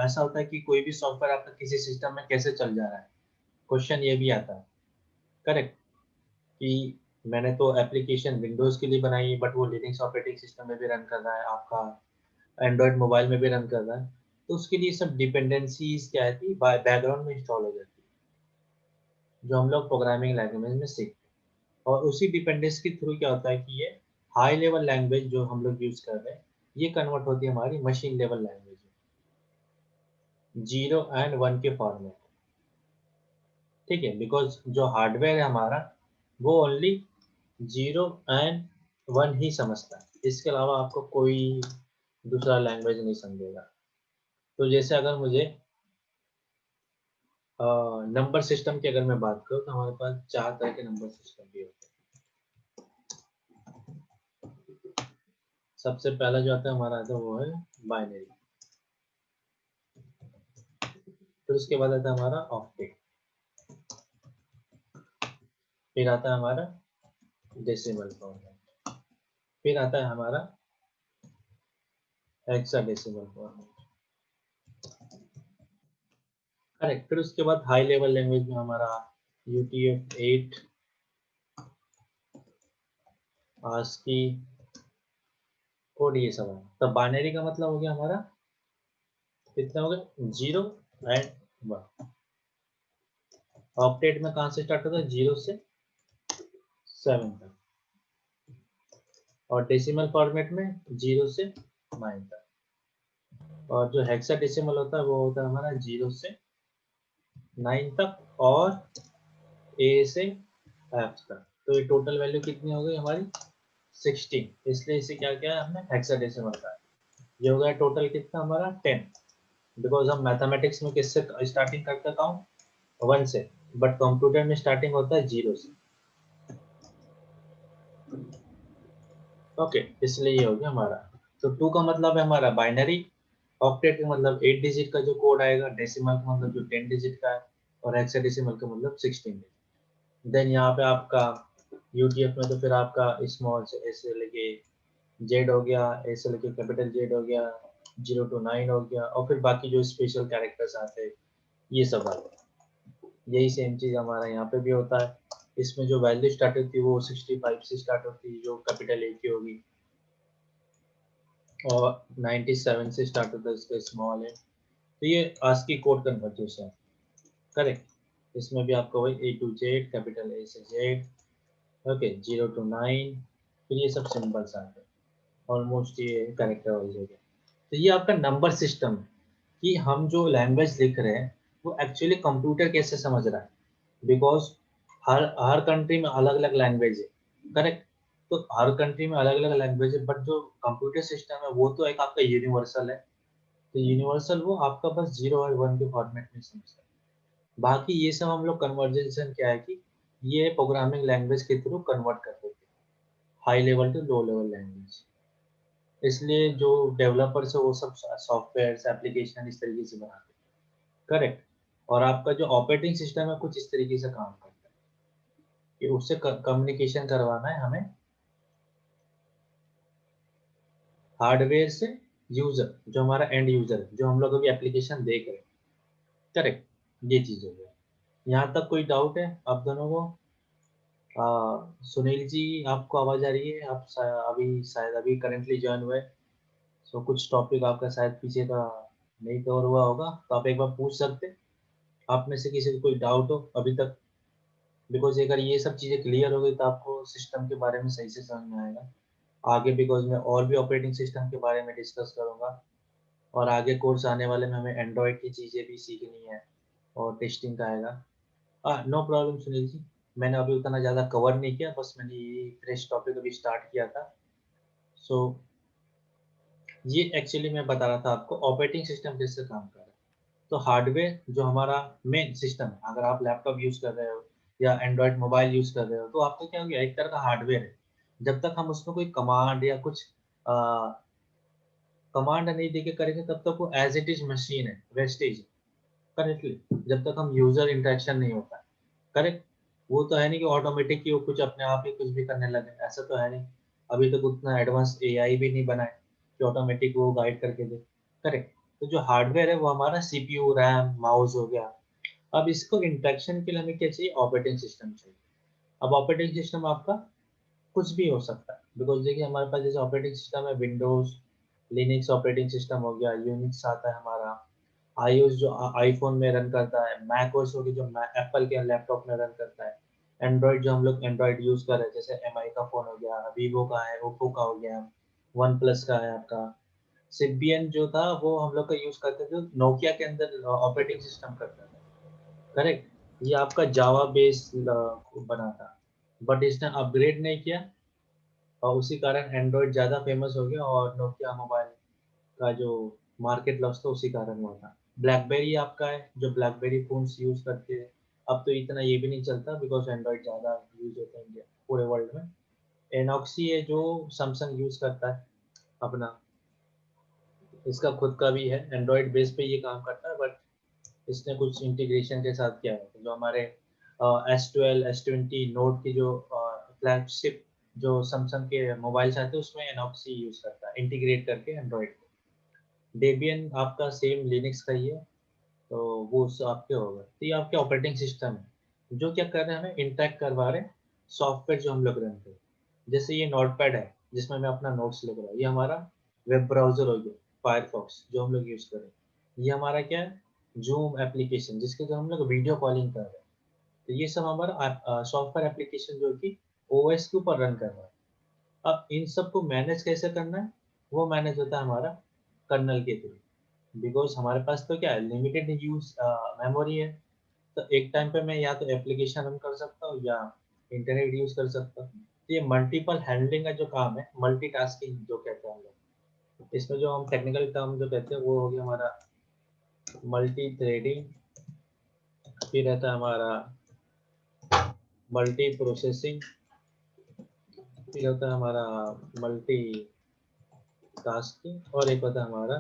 S2: ऐसा होता है कि कोई भी सॉफ्टवेयर आपका किसी सिस्टम में कैसे चल जा रहा है, क्वेश्चन ये भी आता है, करेक्ट, कि मैंने तो एप्लीकेशन विंडोज़ के लिए बनाई है बट वो लिनक्स ऑपरेटिंग सिस्टम में भी रन कर रहा है, आपका एंड्रॉयड मोबाइल में भी रन कर रहा है, तो उसके लिए सब डिपेंडेंसीज क्या है बैकग्राउंड में इंस्टॉल हो जाती है, जो हम लोग प्रोग्रामिंग लैंग्वेज में सीखते हैं। और उसी डिपेंडेंस के थ्रू क्या होता है कि ये हाई लेवल लैंग्वेज जो हम लोग यूज कर रहे हैं ये कन्वर्ट होती है हमारी मशीन लेवल लैंग्वेज में, 0 एंड 1 के फॉर्मेट, ठीक है, बिकॉज जो हार्डवेयर है हमारा वो ओनली 0 एंड 1 ही समझता है, इसके अलावा आपको कोई दूसरा लैंग्वेज नहीं समझेगा। तो जैसे अगर मुझे नंबर सिस्टम की अगर मैं बात करूँ तो हमारे पास 4 तरह के नंबर सिस्टम भी होते हैं। सबसे पहला जो आता है हमारा आता है वो है बाइनरी, फिर उसके बाद आता है हमारा ऑक्टेट, फिर आता है हमारा डेसिमल फॉर्मेट, फिर आता है हमारा हेक्साडेसिमल फॉर्मेट, करेक्ट, फिर उसके बाद हाई लेवल लैंग्वेज में हमारा UTF-8, ASCII कोड, ये सब है। तो बाइनरी का मतलब हो गया हमारा कितना हो गया, 0 एंड 1। ऑक्टेट में कहाँ से स्टार्ट होता है, 0 से 7 तक, और डेसिमल फॉर्मेट में 0 से 9 तक, और जो हेक्साडेसिमल होता है वो होता है हमारा 0 से 9 तक और A से F तक। तो ये टोटल वैल्यू कितनी हो गई हमारी 16, इसलिए इसे क्या किया हमने हेक्साडेसिमल का, ये हो गया टोटल कितना हमारा 10, बिकॉज हम मैथमेटिक्स में किससे स्टार्टिंग करते काउंट 1 से, बट कंप्यूटर में स्टार्टिंग होता है 0 से। ओके, इसलिए ये हो गया हमारा। तो 2 का मतलब है हमारा बाइनरी, ऑक्टेट का मतलब 8 डिजिट का जो कोड आएगा, डेसिमल का मतलब जो 10 डिजिट का है, और हेक्साडेसिमल का मतलब 16 डिजिट। देन यहाँ पे आपका UTF में तो फिर आपका स्मॉल से ए से लेके जेड हो गया, ए से लेके कैपिटल जेड हो गया, 0 to 9 हो गया, और फिर बाकी जो स्पेशल कैरेक्टर्स आते हैं ये सब आ गया। यही सेम चीज़ हमारा यहाँ पे भी होता है। इसमें जो वैल्यू स्टार्ट होती है वो 65 से स्टार्ट होती है, जो कैपिटल ए की होगी, और 97 से स्टार्ट होता है इसका स्मॉल है। तो ये ASCII कोड कन्वर्जन है, करेक्ट। इसमें भी आपको वही A to Z, capital A से Z, ओके, 0 to 9, फिर ये सब सिंबल्स आते हैं, ऑलमोस्ट ये कैरेक्टर वाइज हो गया। तो ये आपका नंबर सिस्टम है कि हम जो लैंग्वेज लिख रहे हैं वो एक्चुअली कंप्यूटर कैसे समझ रहा है, बिकॉज हर कंट्री में अलग अलग लैंग्वेज है, करेक्ट। तो हर कंट्री में अलग अलग लैंग्वेज है, बट जो कंप्यूटर सिस्टम है वो तो एक आपका यूनिवर्सल है। तो यूनिवर्सल वो आपका बस 0 और 1 के फॉर्मेट में समझता है। बाकी ये सब हम लोग कन्वर्जेशन क्या है कि ये प्रोग्रामिंग लैंग्वेज के थ्रू कन्वर्ट कर देते हैं, high level to low level language. इसलिए जो डेवलपर्स है वो सब सॉफ्टवेयर एप्लीकेशन इस तरीके से बनाते हैं, करेक्ट। और आपका जो ऑपरेटिंग सिस्टम है कुछ इस तरीके से काम करता है कि उससे कम्युनिकेशन करवाना है हमें हार्डवेयर से यूजर, जो हमारा एंड यूजर है, जो हम लोग अभी एप्लीकेशन देख रहे हैं, करेक्ट। ये चीज़ हो गया। यहाँ तक कोई डाउट है आप दोनों को? सुनील जी, आपको आवाज़ आ रही है? आप अभी शायद अभी करंटली ज्वाइन हुए, सो कुछ टॉपिक आपका शायद पीछे का नहीं कवर हुआ होगा, तो आप एक बार पूछ सकते। आप में से किसी को कोई डाउट हो अभी तक, बिकॉज अगर ये सब चीज़ें क्लियर हो गई तो आपको सिस्टम के बारे में सही से समझ में आएगा आगे, बिकॉज मैं और भी ऑपरेटिंग सिस्टम के बारे में डिस्कस करूँगा, और आगे कोर्स आने वाले में हमें एंड्रॉयड की चीज़ें भी सीखनी है और टेस्टिंग का आएगा। नो प्रॉब्लम सुनील जी, मैंने अभी उतना ज़्यादा कवर नहीं किया, बस मैंने ये फ्रेश टॉपिक अभी स्टार्ट किया था। सो ये एक्चुअली मैं बता रहा था आपको ऑपरेटिंग सिस्टम कैसे काम कर रहा है। तो हार्डवेयर जो हमारा मेन सिस्टम है, अगर आप लैपटॉप यूज़ कर रहे हो या एंड्रॉयड मोबाइल यूज़ कर रहे हो, तो आपका क्या हो गया, एक तरह का हार्डवेयर है। जब तक हम उसमें कोई कमांड या कुछ कमांड नहीं देके करेंगे तब तक वो एज इट इज मशीन है, वेस्टेज है, करेक्टली। जब तक हम यूजर इंटरेक्शन नहीं होता, करेक्ट। वो तो है नहीं कि ऑटोमेटिक कि वो कुछ अपने आप ही कुछ भी करने लगे, ऐसा तो है नहीं। अभी तक उतना एडवांस एआई भी नहीं बना है कि ऑटोमेटिक वो गाइड करके दे, करेक्ट। तो जो हार्डवेयर है वो हमारा सीपीयू, रैम, माउस हो गया। अब इसको इंटरेक्शन के लिए हमें क्या चाहिए, ऑपरेटिंग सिस्टम चाहिए। अब ऑपरेटिंग सिस्टम आपका कुछ भी हो सकता है, बिकॉज देखिए हमारे पास जैसे ऑपरेटिंग सिस्टम है विंडोज, लिनक्स ऑपरेटिंग सिस्टम हो गया, यूनिक्स आता है हमारा, आईओएस जो आईफोन में रन करता है, मैक ओएस हो गया जो एप्पल के लैपटॉप में रन करता है, एंड्रॉइड जो हम लोग एंड्रॉइड यूज कर रहे हैं, जैसे एमआई का फोन हो गया, वीवो का है, ओप्पो का हो गया, वन प्लस का है आपका। सिम्बियन जो था वो हम लोग का यूज करते थे, नोकिया के अंदर ऑपरेटिंग सिस्टम करता था, करेक्ट। ये आपका जावा बेस बना था, बट इसने अपग्रेड नहीं किया, और उसी कारण एंड्रॉइड ज़्यादा फेमस हो गया, और नोकिया मोबाइल का जो मार्केट लॉस था उसी कारण हुआ था। ब्लैकबेरी आपका है जो ब्लैकबेरी फोन्स यूज़ करते हैं, अब तो इतना ये भी नहीं चलता बिकॉज एंड्रॉइड ज़्यादा यूज होता है इंडिया पूरे वर्ल्ड में। एनॉक्सी है जो सैमसंग यूज़ करता है अपना, इसका खुद का भी है, एंड्रॉइड बेस पे ये काम करता है, बट इसने कुछ इंटीग्रेशन के साथ किया है, जो हमारे S12 S20 नोट की जो फ्लैगशिप जो सैमसंग के मोबाइल्स आते हैं उसमें एनॉक्सी यूज़ करता है इंटीग्रेट करके एंड्रॉइड को। डेबियन आपका सेम लिनक्स का ही है, तो वो उससे आपके होगा। तो ये आपके ऑपरेटिंग सिस्टम है जो क्या कर रहे हैं, हमें इंटरेक्ट करवा रहे हैं सॉफ्टवेयर जो हम लोग रन करते हैं। जैसे ये नोटपैड है जिसमें मैं अपना नोट्स लिख रहा हूँ, ये हमारा वेब ब्राउजर हो गया फायरफॉक्स जो हम लोग यूज़ कर रहे हैं। ये हमारा क्या है, जूम एप्लीकेशन जिसके जो हम लोग वीडियो कॉलिंग कर रहे हैं। तो ये सब हमारा सॉफ्टवेयर एप्लीकेशन जो कि ओएस के ऊपर रन कर रहा है। अब इन सबको मैनेज कैसे करना है, वो मैनेज होता है हमारा कर्नल के थ्रू, बिकॉज हमारे पास तो क्या है, लिमिटेड यूज मेमोरी है। तो एक टाइम पे मैं या तो एप्लीकेशन रन कर सकता हूँ या इंटरनेट यूज कर सकता हूँ। तो ये मल्टीपल हैंडलिंग का जो काम है, मल्टीटास्किंग जो कहते हैं हम लोग, इसमें जो हम टेक्निकल टर्म जो कहते हैं वो हो गया हमारा मल्टी थ्रेडिंग, फिर रहता है हमारा मल्टी प्रोसेसिंग, फिर होता है हमारा मल्टी टास्किंग, और एक होता है हमारा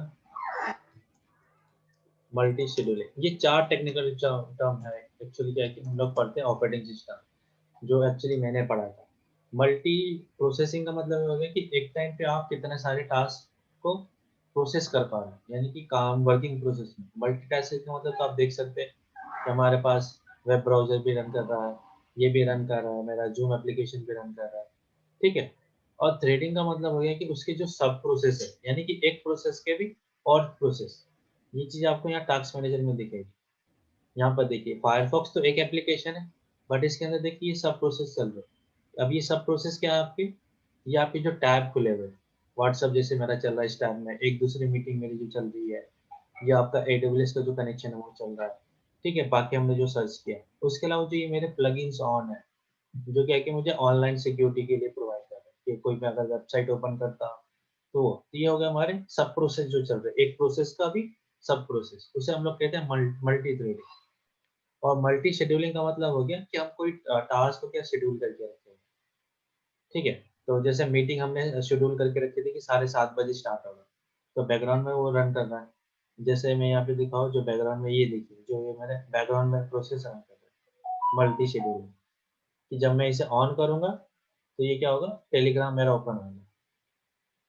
S2: मल्टी शेड्यूलिंग। ये चार टेक्निकल टर्म है एक्चुअली, क्या है कि हम लोग पढ़ते हैं ऑपरेटिंग सिस्टम, जो एक्चुअली मैंने पढ़ा था। मल्टी प्रोसेसिंग का मतलब हो गया कि एक टाइम पे आप कितने सारे टास्क को प्रोसेस कर पा रहे हैं, यानी कि काम वर्किंग प्रोसेस में। मल्टीटास्किंग का मतलब तो आप देख सकते हैं कि हमारे पास वेब ब्राउजर भी रन कर रहा है, ये भी रन कर रहा है, मेरा जूम एप्लीकेशन भी रन कर रहा है, ठीक है। और थ्रेडिंग का मतलब हो गया कि उसके जो सब प्रोसेस है, यानी कि एक प्रोसेस के भी और प्रोसेस, ये चीज आपको यहाँ टास्क मैनेजर में दिखेगी। यहाँ पर देखिए फायरफॉक्स तो एक एप्लीकेशन है, बट इसके अंदर देखिए ये सब प्रोसेस चल रहे हैं। अब ये सब प्रोसेस क्या है आपके, ये आपके जो टैब खुले हुए हैं, व्हाट्सअप जैसे मेरा चल रहा है इस टैब में, एक दूसरी मीटिंग मेरी जो चल रही है, ये आपका AWS का जो कनेक्शन है वो चल रहा है, ठीक है। बाकी हमने जो सर्च किया, उसके अलावा जो ये मेरे प्लगइन्स ऑन है, जो क्या है कि मुझे ऑनलाइन सिक्योरिटी के लिए प्रोवाइड कर रहा है कि कोई मैं अगर वेबसाइट ओपन करता तो ये हो गया हमारे सब प्रोसेस जो चल रहे हैं, एक प्रोसेस का भी सब प्रोसेस, उसे हम लोग कहते हैं मल्टी थ्रेडिंग। और मल्टी शेड्यूलिंग का मतलब हो गया कि हम कोई टास्क को क्या शेड्यूल करके रखे हैं, ठीक है। तो जैसे मीटिंग हमने शेड्यूल करके रखी थी कि 7:30 बजे स्टार्ट होगा, तो बैकग्राउंड में वो रन कर रहा है। जैसे मैं यहाँ पे दिखाऊँ, जो बैकग्राउंड में ये देखिए, जो ये मेरे बैकग्राउंड में प्रोसेस रन कर रहा है मल्टी शेड्यूलिंग, कि जब मैं इसे ऑन करूंगा तो ये क्या होगा, टेलीग्राम मेरा ओपन होगा।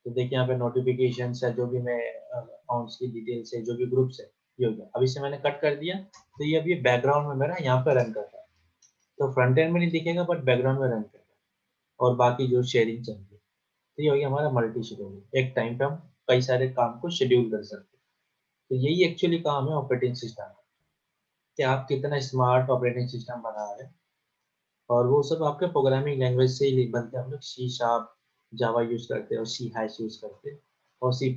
S2: तो देखिए यहाँ पे नोटिफिकेशन है, जो भी मैं अकाउंट्स की डिटेल्स है, जो भी ग्रुप्स है, ये हो गया। अब इसे मैंने कट कर दिया, तो ये अभी बैकग्राउंड में मेरा यहाँ पे रन कर रहा है। तो फ्रंट एंड में नहीं दिखेगा, बट बैकग्राउंड में रन कर रहा है, और बाकी जो शेयरिंग चल रही है। तो ये हो गया हमारा मल्टी शेड्यूलिंग, एक टाइम पे हम कई सारे काम को शेड्यूल कर सकते हैं। तो यही एक्चुअली काम है ऑपरेटिंग सिस्टम का, कि आप कितना स्मार्ट ऑपरेटिंग सिस्टम बना रहे हैं। और वो सब आपके प्रोग्रामिंग लैंग्वेज से ही बनते हैं। हम लोग C#, जावा यूज करते हैं, और C# यूज करते हैं, और C++।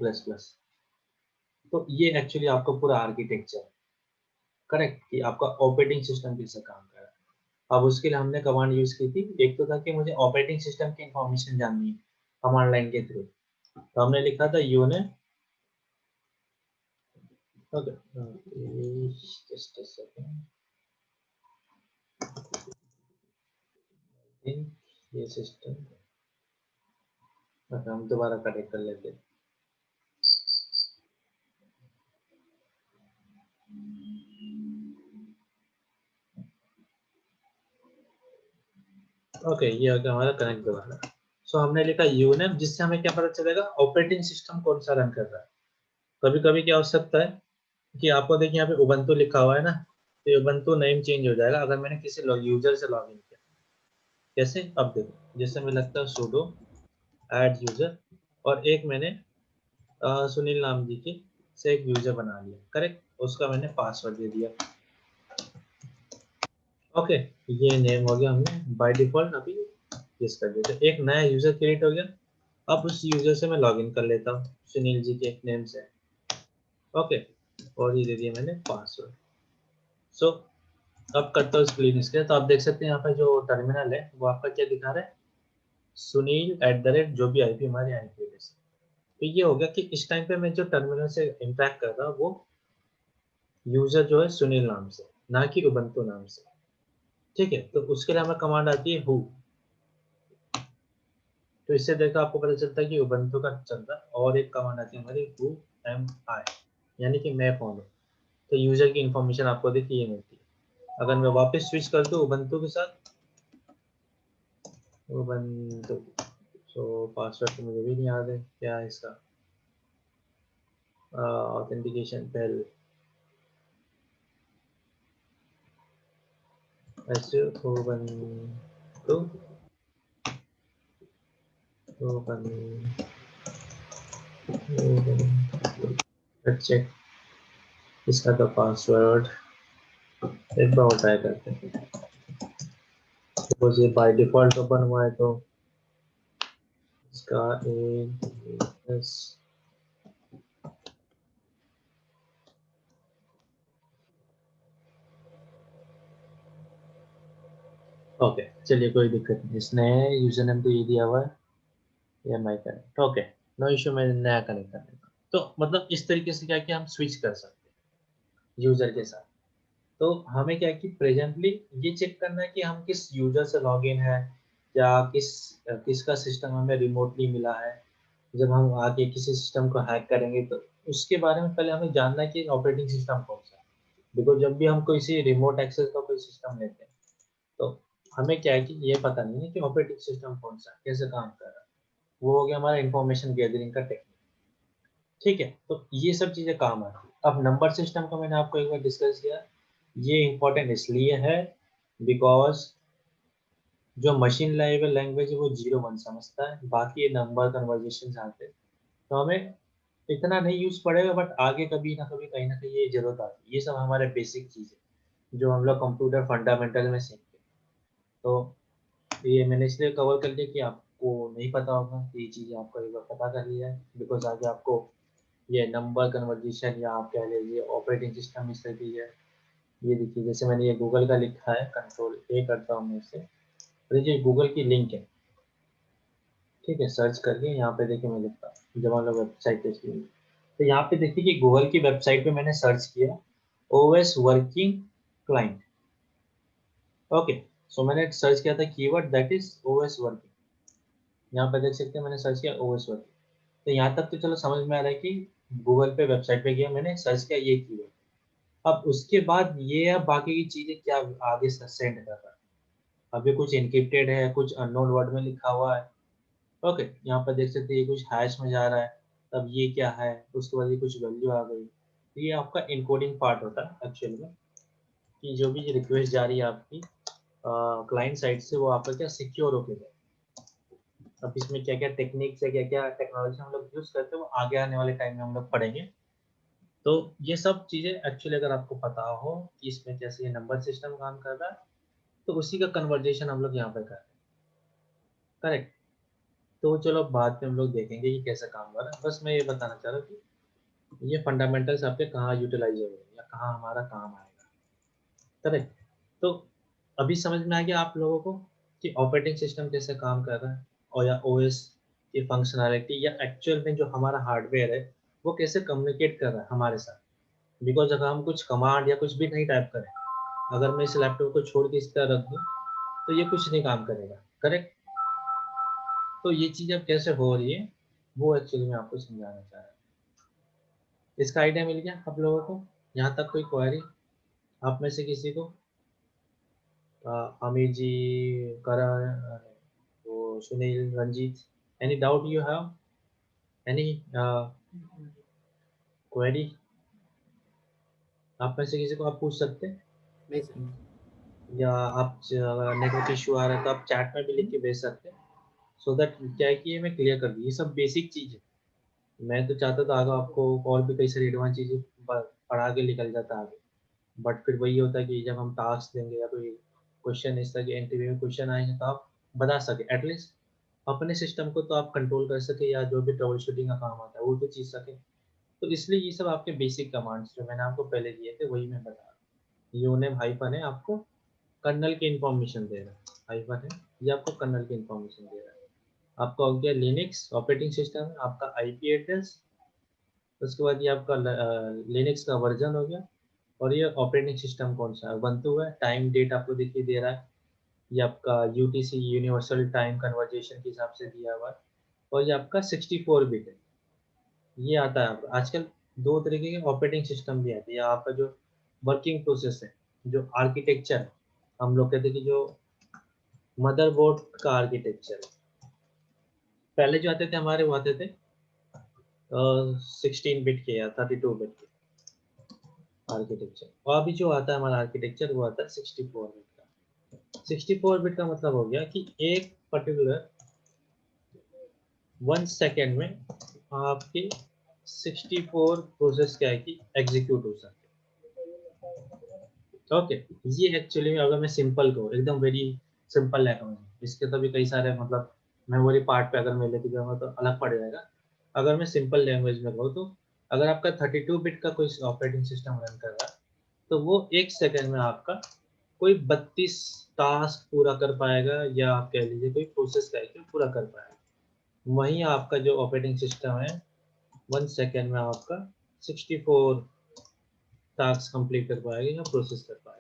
S2: तो ये एक्चुअली आपका पूरा आर्किटेक्चर करेक्ट, कि आपका ऑपरेटिंग सिस्टम कैसे काम कर रहा है। अब उसके लिए हमने कमांड यूज की थी, एक तो था कि मुझे ऑपरेटिंग सिस्टम की इंफॉर्मेशन जाननी है कमांड लाइन के थ्रू, तो हमने लिखा था यूने, ओके जस्ट अ सेकंड, ये सिस्टम, हम दोबारा कनेक्ट कर लेते हैं। ओके, ये हो गया हमारा कनेक्ट दोबारा। सो हमने लिखा यूनेम, जिससे हमें क्या पता चलेगा ऑपरेटिंग सिस्टम कौन सा रन कर रहा है। कभी कभी क्या हो सकता है कि आपको देखिए यहाँ पे उबंटू लिखा हुआ है ना, तो उबंटू नेम चेंज हो जाएगा अगर मैंने किसी यूजर से लॉगिन किया। कैसे, अब देखो, जैसे मुझे लगता है sudo ऐड यूजर, और एक मैंने सुनील नाम जी की से एक यूजर बना लिया, करेक्ट, उसका मैंने पासवर्ड दे दिया। ओके, ये नेम हो गया, हमने बाय डिफॉल्ट अभी यस कर दिया, तो एक नया यूजर क्रिएट हो गया। अब उस यूजर से मैं लॉगिन कर लेता हूँ सुनील जी के नेम से, ओके, और ये दे दिया मैंने पासवर्ड। सो अब करता हूँ स्क्रीन स्क्रीन, तो आप देख सकते हैं यहाँ पे जो टर्मिनल है वो आपका क्या दिखा रहा है, Sunil जो भी IP हमारी IP एड्रेस। तो ये हो गया कि इस टाइम पे मैं जो टर्मिनल से इंटरेक्ट कर रहा हूँ वो यूजर जो है सुनील नाम से, ना कि उबंटू नाम से, ठीक है। तो उसके लिए हमें कमांड आती है who, तो इससे देखो आपको पता चलता है कि उबंटू का चल रहा है। और एक कमांड आती है हमारी who am I, यानी कि मैं कौन हूँ। तो यूजर की इंफॉर्मेशन आपको देखिए ये मिलती है। अगर मैं वापस स्विच कर दूँ उबंटू के साथ, उबंटू, सो पासवर्ड तो मुझे भी नहीं याद है क्या है इसका, ऑथेंटिकेशन पहले ऐसे उबंटू, चेक इसका तो पासवर्ड एक बार ट्राई करते हैं, सपोज ये बाय डिफॉल्ट ओपन हुआ है तो इसका एस, ओके चलिए कोई दिक्कत नहीं, इसने यूजर नेम तो ये दिया हुआ है, ये माई कनेक्ट, ओके नो इशू, मैं नया कनेक्ट कर देता हूँ। तो मतलब इस तरीके से क्या कि हम स्विच कर सकते हैं यूजर के साथ। तो हमें क्या है कि प्रेजेंटली ये चेक करना है कि हम किस यूजर से लॉगिन है, या किसका सिस्टम हमें रिमोटली मिला है। जब हम आगे किसी सिस्टम को हैक करेंगे तो उसके बारे में पहले हमें जानना है कि ऑपरेटिंग सिस्टम कौन सा है। बिकॉज जब भी हम कोई सी रिमोट एक्सेस का कोई सिस्टम लेते हैं तो हमें क्या है कि ये पता नहीं है कि ऑपरेटिंग सिस्टम कौन सा है, कैसे काम कर रहा है। वो हो गया हमारा इंफॉर्मेशन गैदरिंग का टेक्निक। ठीक है, तो ये सब चीज़ें काम आती है। अब नंबर सिस्टम का मैंने आपको एक बार डिस्कस किया, ये इम्पोर्टेंट इसलिए है बिकॉज़ जो मशीन लेवल लैंग्वेज है वो 0 1 समझता है, बाकी ये नंबर कन्वर्जेशंस आते हैं। तो हमें इतना नहीं यूज़ पड़ेगा, बट आगे कभी ना कभी कहीं न कहीं ये ज़रूरत आती है। ये सब हमारे बेसिक चीज़ है, जो हम लोग कंप्यूटर फंडामेंटल में सीखते हैं। तो ये मैंने इसलिए कवर कर लिया कि आपको नहीं पता होगा, ये चीज़ आपको एक बार पता कर लिया है, बिकॉज़ आगे आपको ये नंबर कन्वर्जेशन या आप कह लीजिए ऑपरेटिंग सिस्टम इस तरह की है। ये देखिए, जैसे मैंने ये गूगल का लिखा है, कंट्रोल ए करता हूँ मैं इसे, और ये गूगल की लिंक है, ठीक है? सर्च करके यहाँ पे देखिए मैं लिखता हूँ, जब हम लोग वेबसाइट पे इसकी, तो यहाँ पे देखिए कि गूगल की वेबसाइट पे मैंने सर्च किया ओएस वर्किंग क्लाइंट। ओके, सो मैंने सर्च किया था keyword that is OS working. यहाँ पे देख सकते हैं मैंने सर्च किया ओएस वर्किंग। तो यहाँ तक तो चलो समझ में आ रहा है कि गूगल पे वेबसाइट पे गया, मैंने सर्च किया ये कीवर्ड। अब उसके बाद ये अब बाकी की चीज़ें क्या आगे सेंड कर रहा है। अभी कुछ एन्क्रिप्टेड है, कुछ अननोन वर्ड में लिखा हुआ है। ओके, यहाँ पर देख सकते हैं ये कुछ हैश में जा रहा है, तब ये क्या है, उसके बाद ये कुछ वैल्यू आ गई। तो ये आपका एन्कोडिंग पार्ट होता है एक्चुअल में, कि जो भी रिक्वेस्ट जा रही है आपकी क्लाइंट साइड से, वो आपका क्या सिक्योर होके जाए। अब इसमें क्या-क्या टेक्निक्स है, क्या-क्या टेक्नोलॉजी हम लोग यूज़ करते हैं, वो आगे आने वाले टाइम में हम लोग पढ़ेंगे। तो ये सब चीज़ें एक्चुअली अगर आपको पता हो कि इसमें कैसे ये नंबर सिस्टम काम कर रहा है, तो उसी का कन्वर्जेशन हम लोग यहाँ पे कर रहे हैं, करेक्ट? तो चलो बाद में हम लोग देखेंगे कि कैसे काम कर रहा है। बस मैं ये बताना चाह रहा हूँ कि ये फंडामेंटल्स आपके कहाँ यूटिलाइज़ होंगे या कहाँ हमारा काम आएगा, करेक्ट? तो अभी समझ में आ गया आप लोगों को कि ऑपरेटिंग सिस्टम कैसे काम कर रहा है, और या ओएस की फंक्शनैलिटी या एक्चुअल में जो हमारा हार्डवेयर है, वो कैसे कम्युनिकेट कर रहा है हमारे साथ। बिकॉज़ अगर हम कुछ कमांड या कुछ भी नहीं टाइप करें, अगर मैं इस लैपटॉप को छोड़ के इस तरह रख दूँ, तो ये कुछ नहीं काम करेगा, करेक्ट? तो ये चीज़ अब कैसे हो रही है, वो एक्चुअली मैं आपको समझाना चाह रहा हूँ। इसका आइडिया मिल गया आप लोगों को? यहाँ तक कोई क्वेरी आप में से किसी को? अमित जी, करण, वो Sunil, Ranjit, any doubt you have? Any query? आप में से किसी को आप पूछ सकते हैं,
S1: नहीं सर।
S2: या आप नेटवर्क इशू आ रहा है तो आप चैट में भी लिख के भेज सकते हैं, सो दैट क्या है कि ये मैं क्लियर कर दूँ। ये सब बेसिक चीज़ है। मैं तो चाहता था आगे आपको और भी कई सारी एडवांस चीज़ें पढ़ा के निकल जाता आगे, बट फिर वही होता है कि जब हम टास्क देंगे या कोई क्वेश्चन इस तरह के इंटरव्यू में क्वेश्चन आएंगे, तो आप बता सके एटलीस्ट अपने सिस्टम को, तो आप कंट्रोल कर सके, या जो भी ट्रबल शूटिंग का काम आता है वो तो चीज़ सके। तो इसलिए ये सब आपके बेसिक कमांड्स जो मैंने आपको पहले दिए थे वही मैं बता रहा हूँ। यूनेम हाइफन है, आपको कर्नल की इन्फॉर्मेशन दे रहा है, हाइफन है ये आपको कर्नल की इन्फॉर्मेशन दे रहा है। आपका हो गया लिनक्स ऑपरेटिंग सिस्टम है, आपका आईपी एड्रेस, उसके बाद ये आपका लिनक्स का वर्जन हो गया, और ये ऑपरेटिंग सिस्टम कौन सा है, उबंटू है। टाइम डेट आपको देखिए दे रहा है, ये आपका यूटीसी यूनिवर्सल टाइम कन्वर्जेशन के हिसाब से दिया हुआ है, और ये आपका 64 बिट है। ये आता है आपका आजकल दो तरीके के ऑपरेटिंग सिस्टम भी आते हैं, या आपका जो वर्किंग प्रोसेस है, जो आर्किटेक्चर है, हम लोग कहते हैं कि जो मदरबोर्ड का आर्किटेक्चर है, पहले जो आते थे हमारे वो आते थे 16 बिट के या 32 बिट के आर्किटेक्चर, और अभी जो आता है हमारा आर्किटेक्चर वो आता है 64 बिट का। 64 बिट का मतलब हो गया कि एक पर्टिकुलर 1 सेकेंड में आपके 64 प्रोसेस क्या है कि एग्जीक्यूट हो सकते हैं। ओके, ये एक्चुअली में अगर मैं सिंपल कहूँ, एकदम वेरी सिंपल लैंग्वेज, इसके तो भी कई सारे मतलब मेमोरी पार्ट पे अगर मैं लेके जाऊँगा तो अलग पड़ जाएगा। अगर मैं सिंपल लैंग्वेज में कहूँ, तो अगर आपका 32 बिट का कोई ऑपरेटिंग सिस्टम रन कर रहा है, तो वो 1 सेकंड में आपका कोई 32 टास्क पूरा कर पाएगा, या आप कह लीजिए कोई प्रोसेस करके पूरा कर पाएगा। वहीं आपका जो ऑपरेटिंग सिस्टम है 1 सेकंड में आपका 64 टास्क कंप्लीट कर पाएगा या प्रोसेस कर पाएगा।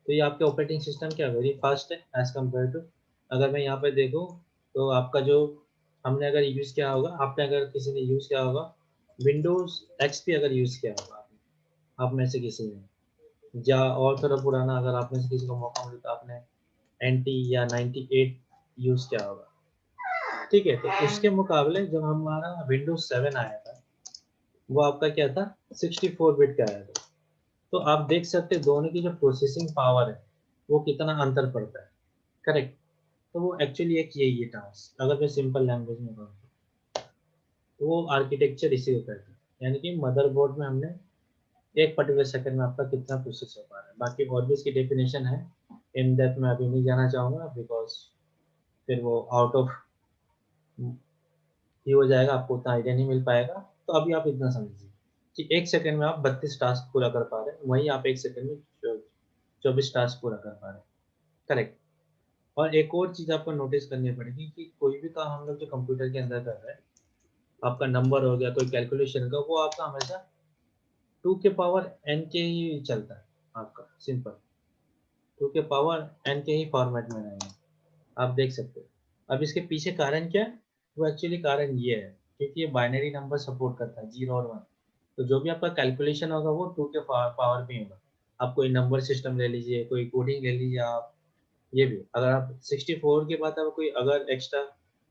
S2: तो ये आपके ऑपरेटिंग सिस्टम क्या वेरी फास्ट है एज़ कम्पेयर टू, अगर मैं यहाँ पे देखूँ, तो आपका जो हमने अगर यूज़ किया होगा, आपने अगर किसी ने यूज़ किया होगा विंडोज़ एक्सपी, अगर यूज़ किया होगा आपने, आप में से किसी ने, या और थोड़ा पुराना अगर आप में से किसी को मौका मिले तो आपने एनटी या 98 यूज़ किया होगा, ठीक है? तो उसके मुकाबले जब हमारा विंडोज़ 7 आया था, वो आपका क्या था 64 बिट का आया था। तो आप देख सकते हैं दोनों की जो प्रोसेसिंग पावर है वो कितना अंतर पड़ता है, करेक्ट। तो वो एक्चुअली एक यही है टास्क, अगर मैं सिंपल लैंग्वेज में कहूँ तो वो आर्किटेक्चर इसी को कहते हैं, यानी कि मदरबोर्ड में हमने एक पर्टिकुलर सेकंड में आपका कितना प्रोसेस हो पा रहा है। बाकी और भी इसकी डेफिनेशन है, इन डेप्थ में अभी नहीं जाना चाहूँगा बिकॉज फिर वो आउट ऑफ ही हो जाएगा, आपको उतना आइडिया नहीं मिल पाएगा। तो अभी आप इतना समझिए कि एक सेकंड में आप 32 टास्क पूरा कर पा रहे हैं, वहीं आप एक सेकंड में 24 टास्क पूरा कर पा रहे हैं, करेक्ट। और एक और चीज़ आपको नोटिस करनी पड़ेगी कि कोई भी काम हम लोग जो कंप्यूटर के अंदर कर रहे हैं, आपका नंबर हो गया, कोई कैलकुलेशन का, वो आपका हमेशा 2 के पावर n के ही चलता है, आपका सिंपल 2 के पावर n के ही फॉर्मेट में रहेगा, आप देख सकते हो। अब इसके पीछे कारण क्या है, वो एक्चुअली कारण ये है क्योंकि ये बाइनरी नंबर सपोर्ट करता है 0 और 1। तो जो भी आपका कैलकुलेशन होगा वो 2 के पावर में होगा। आप कोई नंबर सिस्टम ले लीजिए, कोई कोडिंग ले लीजिए, आप ये भी अगर आप 64 के बाद आप कोई अगर एक्स्ट्रा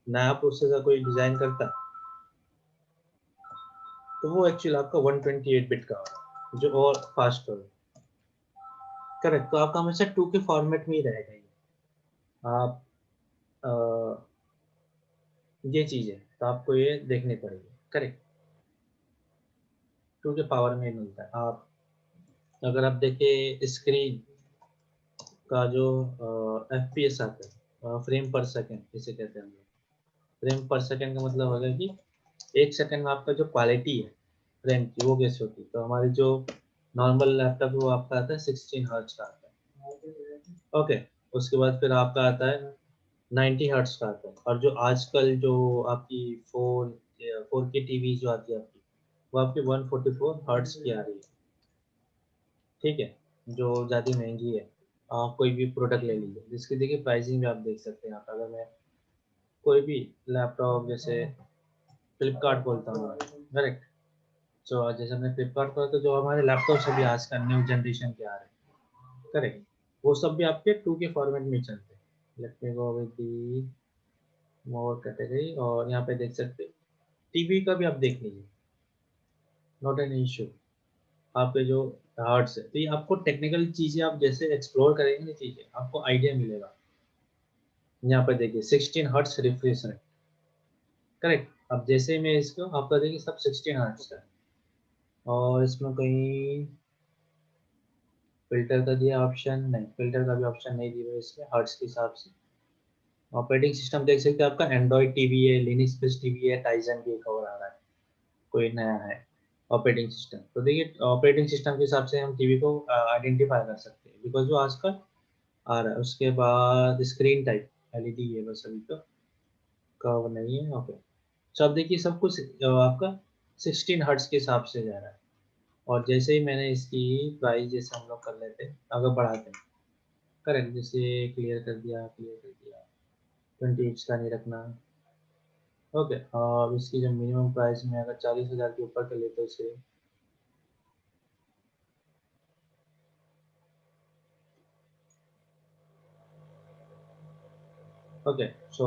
S2: नया प्रोसेसर कोई डिजाइन करता है तो वो एक्चुअली आपका 128 बिट का होगा जो और फास्ट होगा, करेक्ट। तो आपका हमेशा 2 के फॉर्मेट में ही रहेगा ये। आप ये चीज़ है तो आपको ये देखनी पड़ेगी, करेक्ट। 2 के पावर में ही मिलता है। आप अगर आप देखें स्क्रीन का जो FPS आता है, फ्रेम पर सेकंड इसे कहते हैं हम लोग। फ्रेम पर सेकंड का मतलब होगा कि एक सेकंड में आपका जो क्वालिटी है फ्रेम की वो कैसे होती है। तो हमारी जो नॉर्मल लैपटॉप है वो आपका आता है 16 हर्ट्ज का आता है, ओके। उसके बाद फिर आपका आता है 90 हर्ट्ज का आता है। और जो आजकल जो आपकी 4K टीवी जो आती है आपकी, वो आपकी 144 हर्ट्ज की आ रही है, ठीक है, जो ज़्यादा महंगी है। आप कोई भी प्रोडक्ट ले लीजिए जिसकी देखिए प्राइसिंग भी आप देख सकते हैं। आप अगर मैं कोई भी लैपटॉप जैसे फ्लिपकार्ट बोलता हूँ, करेक्ट। तो जैसे हमने फ्लिपकार्ट पर तो जो हमारे लैपटॉप सभी आज का न्यू जनरेशन के आ रहे हैं, करेक्ट, वो सब भी आपके 2 के फॉर्मेट में चलते हैं। Let me go with the more category, और यहाँ पे देख सकते हैं टीवी का भी आप देख लीजिए, नॉट एन इशू। आपके जो हार्ट्स है तो ये आपको टेक्निकल चीज़ें आप जैसे एक्सप्लोर करेंगे ना चीज़ें आपको आइडिया मिलेगा। यहाँ पे देखिए 16 हर्ट्स रिफ्रेश रेट, करेक्ट। अब जैसे मैं इसको आपका देखिए सब 16 हर्ट्स है, और इसमें कहीं फिल्टर का दिया ऑप्शन नहीं, फिल्टर का भी ऑप्शन नहीं दिया इसमें हर्ट्ज के हिसाब से। ऑपरेटिंग सिस्टम देख सकते हैं आपका एंड्रॉइड टीवी है, लिनक्स बेस्ड टीवी है, टाइजन भी कवर आ रहा है, कोई नया है ऑपरेटिंग सिस्टम। तो देखिए ऑपरेटिंग सिस्टम के हिसाब से हम टीवी को आइडेंटिफाई कर सकते हैं बिकॉज जो आजकल आ रहा है। उसके बाद स्क्रीन टाइप एलईडी है, बस अभी तो कवर नहीं है, ओके। सब देखिए सब कुछ आपका 16 हर्ट्ज के हिसाब से जा रहा है। और जैसे ही मैंने इसकी प्राइस जैसे हम लोग कर लेते हैं अगर बढ़ाते हैं, करेक्ट, जैसे क्लियर कर दिया 20 इंच का नहीं रखना, ओके। और इसकी जो मिनिमम प्राइस में अगर 40,000 के ऊपर कर लेते इसे, ओके। सो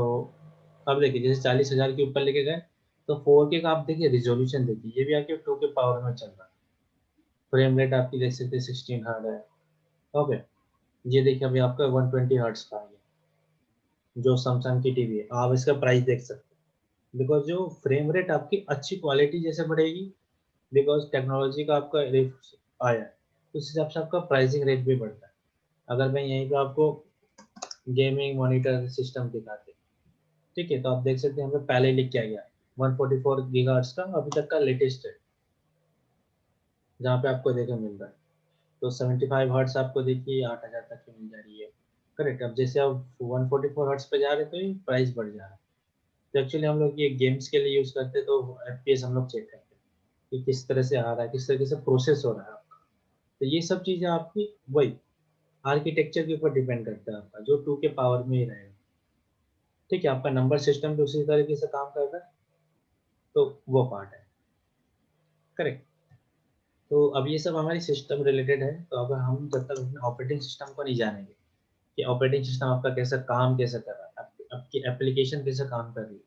S2: अब देखिए जैसे 40,000 के ऊपर लेके गए तो 4K का आप देखिए रिजोल्यूशन देखिए, ये भी आपके 2 के पावर में चल रहा है। फ्रेम रेट आपकी देख सकते हैं 16 हर्ट है, ओके। ये देखिए अभी आपका 120 हर्ट्स का है जो सैमसंग की टीवी है। आप इसका प्राइस देख सकते हैं बिकॉज जो फ्रेम रेट आपकी अच्छी क्वालिटी जैसे बढ़ेगी, बिकॉज टेक्नोलॉजी का आपका रेट आया है, उस हिसाब से आपका प्राइसिंग रेट भी बढ़ता है। अगर मैं यहीं पे आपको गेमिंग मॉनिटर सिस्टम दिखाते, ठीक है, तो आप देख सकते हैं हमें पहले लिख के आ गया 144 गीगाहर्ट्ज का अभी तक का लेटेस्ट है जहाँ पे आपको देखने मिल रहा है। तो 75 हर्ट्ज आपको देखिए 8,000 तक की मिल जा रही है, करेक्ट। अब जैसे आप 144 हर्ट्ज पे जा रहे हैं तो ये प्राइस बढ़ जा रहा है। तो एक्चुअली हम लोग ये गेम्स के लिए यूज़ करते हैं तो FPS हम लोग चेक करते हैं कि किस तरह से आ रहा है, किस तरीके से प्रोसेस हो रहा है आपका। तो ये सब चीज़ें आपकी वही आर्किटेक्चर के ऊपर डिपेंड करता है आपका, जो 2 के पावर में ही रहेगा, ठीक है। आपका नंबर सिस्टम भी उसी तरीके से काम कर रहा है, तो वो पार्ट है, करेक्ट। तो अब ये सब हमारी सिस्टम रिलेटेड है। तो अगर हम जब तक अपने ऑपरेटिंग सिस्टम को नहीं जानेंगे कि ऑपरेटिंग सिस्टम आपका कैसे कर रहा है, आपकी एप्लीकेशन कैसे काम कर रही है,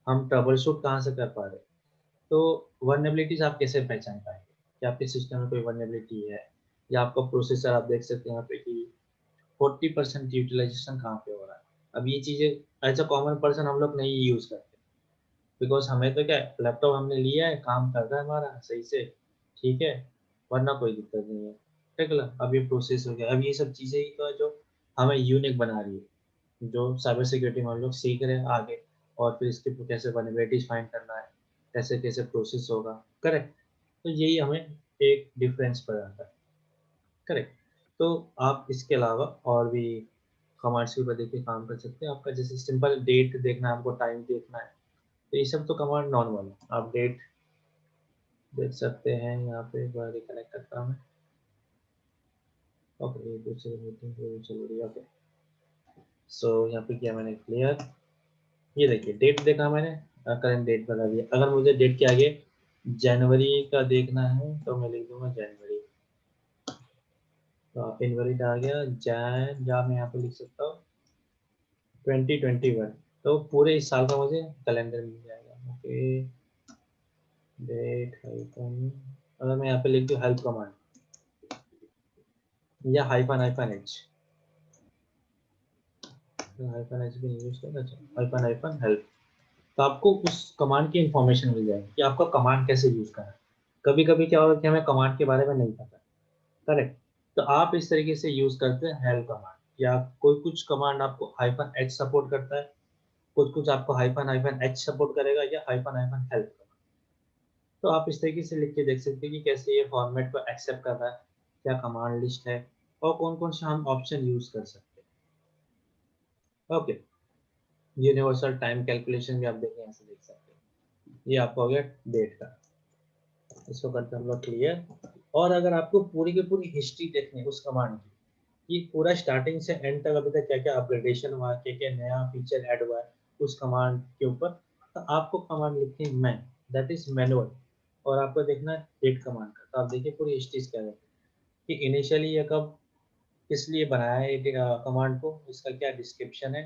S2: हम ट्रबल शूट कहाँ से कर पा रहे हैं, तो वर्नेबिलिटीज आप कैसे पहचान पाएंगे कि आपके सिस्टम में कोई वर्नेबिलिटी है, या आपका प्रोसेसर आप देख सकते हैं यहाँ पे कि 40% यूटिलाइजेशन कहाँ पे हो रहा है। अब ये चीज़ें एज अ कॉमन पर्सन हम लोग नहीं यूज़ करते, बिकॉज हमें तो क्या लैपटॉप हमने लिया है, काम कर रहा है हमारा सही से, ठीक है, वरना कोई दिक्कत नहीं है, ठीक है। अब ये प्रोसेस हो गया, अब ये सब चीज़ें ही तो है जो हमें यूनिक बना रही है, जो साइबर सिक्योरिटी में हम लोग सीख रहे हैं आगे, और फिर इसके कैसे वर्नेबिलिटीज फाइंड करना है, कैसे कैसे प्रोसेस होगा, करेक्ट। तो यही हमें एक डिफरेंस पड़ जाता है, करेक्ट। तो आप इसके अलावा और भी कमांड्स के ऊपर देखिए काम कर सकते हैं। आपका जैसे सिंपल डेट देखना है, आपको टाइम देखना है, तो ये सब तो कमांड नॉर्मल है। आप डेट देख सकते हैं, यहाँ पे एक बार रिकनेक्ट करता हूँ मैं। ओके, ये दूसरी मीटिंग चल रही है, ओके। सो यहाँ पे किया मैंने क्लियर, ये देखिए डेट देखा मैंने, करंट डेट बता दिया। अगर मुझे डेट के आगे जनवरी का देखना है तो मैं लिख दूंगा जनवरी, तो इनवैलिड आ गया जैन, या मैं यहाँ पे लिख सकता हूँ 2021, तो पूरे इस साल का मुझे कैलेंडर मिल जाएगा। ओके, डेट हाइफन, अगर मैं यहाँ पे लिख दूँ हेल्प कमांड या hyphen hyphen H, hyphen H भी यूज करना चाहिए, हाइफन हाइफन हेल्प, तो आपको उस कमांड की इंफॉर्मेशन मिल जाएगी कि आपका कमांड कैसे यूज करना है। कभी कभी क्या होगा कि हमें कमांड के बारे में नहीं पता, करेक्ट, तो आप इस तरीके से यूज करते हैं हेल्प कमांड, या कोई कुछ कमांड आपको हाइफन एच सपोर्ट करता है, कुछ कुछ आपको हाइफन हाइफन एच सपोर्ट करेगा, या हाइफन हाइफन हेल्प। तो आप इस तरीके से लिख के देख सकते हैं कि कैसे ये फॉर्मेट को एक्सेप्ट कर रहा है, क्या कमांड लिस्ट है, और कौन कौन से हम ऑप्शन यूज कर सकते हैं। ओके, यूनिवर्सल टाइम कैलकुलेशन भी आप देखें, ऐसे देख सकते हैं। ये आपका हो गया डेट का, इसको करते हैं हम लोग क्लियर। और अगर आपको पूरी की पूरी हिस्ट्री देखनी है उस कमांड की, कि पूरा स्टार्टिंग से एंड तक अभी तक क्या क्या अपग्रेडेशन हुआ, क्या क्या नया फीचर ऐड हुआ है उस कमांड के ऊपर, तो आपको कमांड लिखनी है मैन, दैट इज मैनुअल, और आपको देखना है डेट कमांड का। तो आप देखिए पूरी हिस्ट्री क्या है कि इनिशियली ये कब किस लिए बनाया है ये कमांड को, इसका क्या डिस्क्रिप्शन है,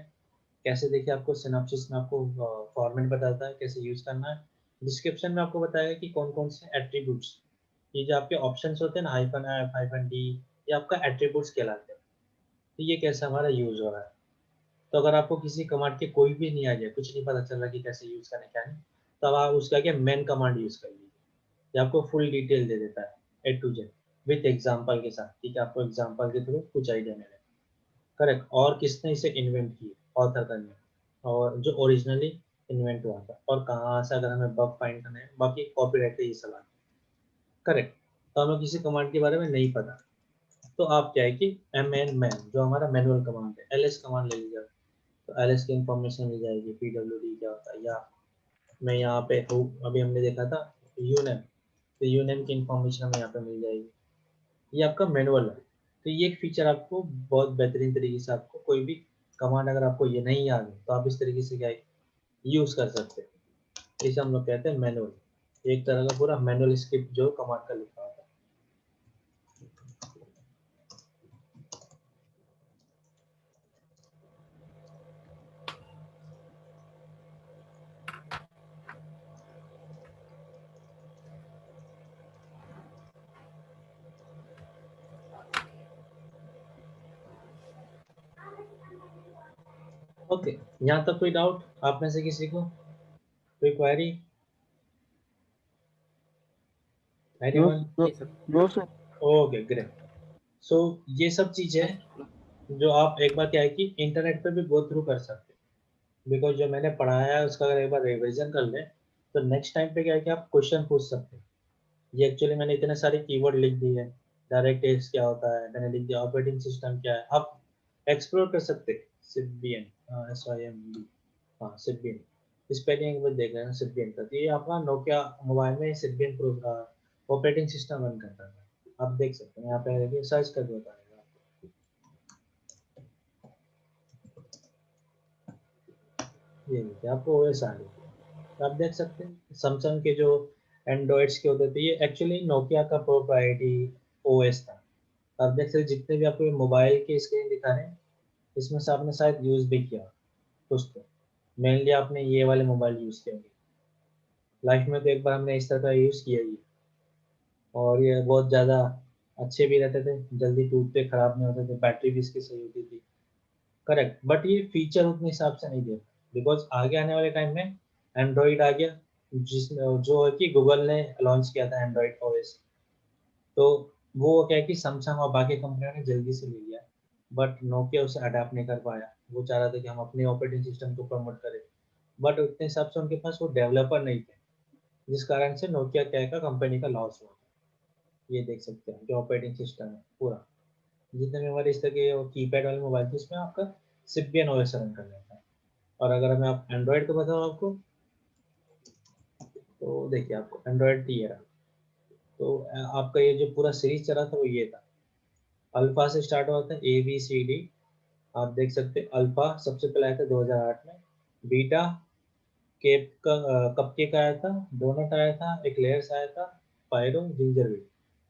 S2: कैसे देखिए आपको सिनॉप्सिस में आपको फॉर्मेट बताता है कैसे यूज करना है, डिस्क्रिप्शन में आपको बताएगा कि कौन कौन से एट्रीब्यूट्स, ये जो आपके ऑप्शंस होते हैं ना हाइफन एफ हाइफन डी, ये आपका एट्रीब्यूट्स कहलाते हैं, तो ये कैसे हमारा यूज हो रहा है। तो अगर आपको किसी कमांड के कोई भी नहीं आ जाए, कुछ नहीं पता चल रहा कि कैसे यूज करना क्या नहीं, तो अब आप उसका क्या मेन कमांड यूज कर लीजिए, ये आपको फुल डिटेल दे देता है ए टू जेड विथ एग्जाम्पल के साथ, ठीक है, आपको एग्जाम्पल के थ्रू कुछ आइडिया मिले, करेक्ट। और किसने इसे इन्वेंट किया, ऑथर का नेम, और जो ओरिजिनली इन्वेंट हुआ था, और कहाँ से अगर हमें बग फाइंड करना है, बाकी कॉपीराइट का ये सवाल, करेक्ट। तो हमें किसी कमांड के बारे में नहीं पता, तो आप क्या है कि एम एन मैन जो हमारा मैनुअल कमांड है, एल एस कमांड ले लीजिए, तो एल एस की इंफॉर्मेशन मिल जाएगी, पी डब्ल्यू डी क्या होता है, या मैं यहाँ पे हूँ, अभी हमने देखा था यूनेम, तो यूनेम की इंफॉर्मेशन हमें यहाँ पे मिल जाएगी, ये आपका मैनुअल है। तो ये एक फीचर आपको बहुत बेहतरीन तरीके से, आपको कोई भी कमांड अगर आपको ये नहीं याद है तो आप इस तरीके से क्या यूज कर सकते हैं, इसे हम लोग कहते हैं मैनुअल, एक तरह का पूरा मैनुअल स्क्रिप्ट जो कमांड का लिखा होता है। ओके, यहाँ तक कोई डाउट आप में से किसी को, कोई query, anyone?
S3: No no sir.
S2: Okay great. So ये सब चीजें जो आप एक बार क्या है कि इंटरनेट पे भी गो थ्रू कर सकते हैं, बिकॉज जो मैंने पढ़ाया है उसका अगर एक बार रिविजन कर लें तो नेक्स्ट टाइम पे क्या है कि आप क्वेश्चन पूछ सकते हैं। ये एक्चुअली मैंने इतने सारे कीवर्ड लिख दिए हैं, डायरेक्ट एक्स क्या होता है मैंने लिख दिया, ऑपरेटिंग सिस्टम क्या है, आप एक्सप्लोर कर सकते हैं। सिम्बियन, SIMB, हाँ सिम्बियन, स्पेलिंग में देख रहे हैं सिम्बियन का, तो ये आपका नोकिया मोबाइल में सिम्बियन ऑपरेटिंग सिस्टम रन करता है, आप देख सकते हैं यहाँ पे देखिए सर्च कर बताएगा आपको, ये देखिए आपको ओएस आ गया, आप देख सकते हैं सैमसंग के जो एंड्रॉइड्स के होते थे, ये एक्चुअली नोकिया का प्रोप्राइटरी ओएस था। आप देख सकते जितने भी आपको मोबाइल के स्क्रीन दिखा रहे हैं इसमें से आपने शायद यूज भी किया कुछ, तो मेनली आपने ये वाले मोबाइल यूज किए होंगे, लाइफ में तो एक बार हमने इस तरह का यूज़ किया ही, और ये बहुत ज़्यादा अच्छे भी रहते थे, जल्दी टूटते खराब नहीं होते थे, बैटरी भी इसकी सही होती थी। करेक्ट, बट ये फीचर उतने हिसाब से नहीं देता, बिकॉज आगे आने वाले टाइम में एंड्रॉइड आ गया, जिसमें जो है कि गूगल ने लॉन्च किया था एंड्रॉइड ओएस। तो वो क्या है कि सैमसंग और बाकी कंपनियों ने जल्दी से ले लिया, बट नोकिया उसे अडाप्ट नहीं कर पाया। वो चाह रहा था कि हम अपने ऑपरेटिंग सिस्टम को प्रमोट करें, बट उतने हिसाब से उनके पास वो डेवलपर नहीं थे, जिस कारण से नोकिया क्या का कंपनी का लॉस हुआ। ये देख सकते हैं जो ऑपरेटिंग सिस्टम है पूरा, जितने भी हमारे इस तरह के कीपैड वाले मोबाइल थे उसमें आपका सिम्बियन ओएस रन कर लेता है। और अगर मैं आप एंड्रॉइड को बताऊँ आपको, तो देखिए आपको एंड्रॉइड टी है, तो आपका ये जो पूरा सीरीज चला था वो ये था, अल्फा से स्टार्ट हुआ था, ए बी सी डी। आप देख सकते हैं अल्फा सबसे पहले आया था 2008 में, बीटा केप का कप केक आया था, डोनट आया था, एक्लेयर्स आया था, पायरो, जिंजर बीट।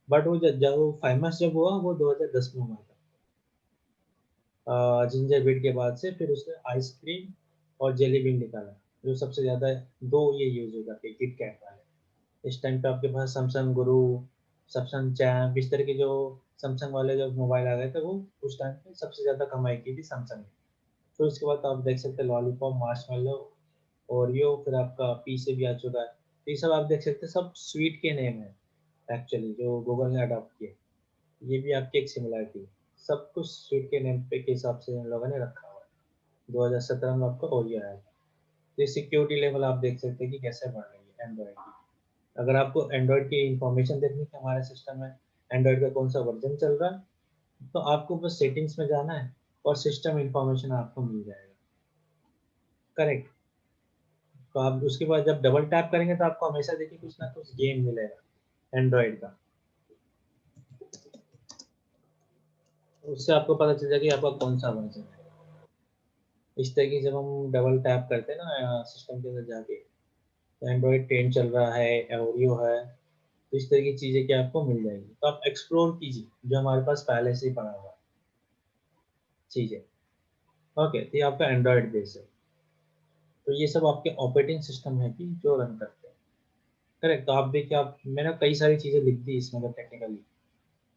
S2: बट वो जब वो फेमस जब हुआ वो 2010 में हुआ था। जिंजर बीट के बाद से फिर उसने आइसक्रीम और जेली बीन निकाला, जो सबसे ज़्यादा दो ये यूज हो जाते हैं किट कैट वाले। इस टाइम पे आपके पास सैमसंग गुरु, सैमसंग चैम्प, इस तरह के जो सैमसंग वाले जो मोबाइल आ गए थे, वो उस टाइम पे सबसे ज़्यादा कमाई की थी सैमसंग ने। तो उसके बाद आप देख सकते हैं लॉलीपॉप, मार्शमैलो, ओरियो, फिर आपका पी से भी आ चुका है। तो ये सब आप देख सकते हैं सब स्वीट के नेम है एक्चुअली, जो गूगल ने अडॉप्ट किए। ये भी आपकी एक सिमिलरिटी है, सब कुछ स्वीट के नेम पे के हिसाब से इन लोगों ने रखा हुआ है। 2017 में आपका ओरियो आया था। तो ये सिक्योरिटी लेवल आप देख सकते हैं कि कैसे बढ़ रही है एंड्रॉइड की। अगर आपको एंड्रॉइड की इंफॉर्मेशन देखनी है हमारे सिस्टम में एंड्रॉइड का कौन सा वर्जन चल रहा है, तो आपको बस सेटिंग्स में जाना है और सिस्टम इंफॉर्मेशन आपको मिल जाएगा। करेक्ट, तो आप उसके बाद जब डबल टैप करेंगे तो आपको हमेशा देखिए कुछ ना कुछ गेम मिलेगा एंड्रॉइड का, उससे आपको पता चल जाएगा कि आपका कौन सा वर्जन है। इस तरीके से जब हम डबल टैप करते हैं ना सिस्टम के अंदर जाके, तो एंड्रॉइड 10 चल रहा है, ओरियो है, तो इस तरह की चीज़ें क्या आपको मिल जाएगी। तो आप एक्सप्लोर कीजिए जो हमारे पास पहले से ही पड़ा हुआ है चीज़ें। ओके, तो ये आपका एंड्रॉइड बेस है। तो ये सब आपके ऑपरेटिंग सिस्टम है कि जो रन करते हैं। करेक्ट, तो आप देखिए, आप मैंने कई सारी चीज़ें लिख दी इसमें टेक्निकली,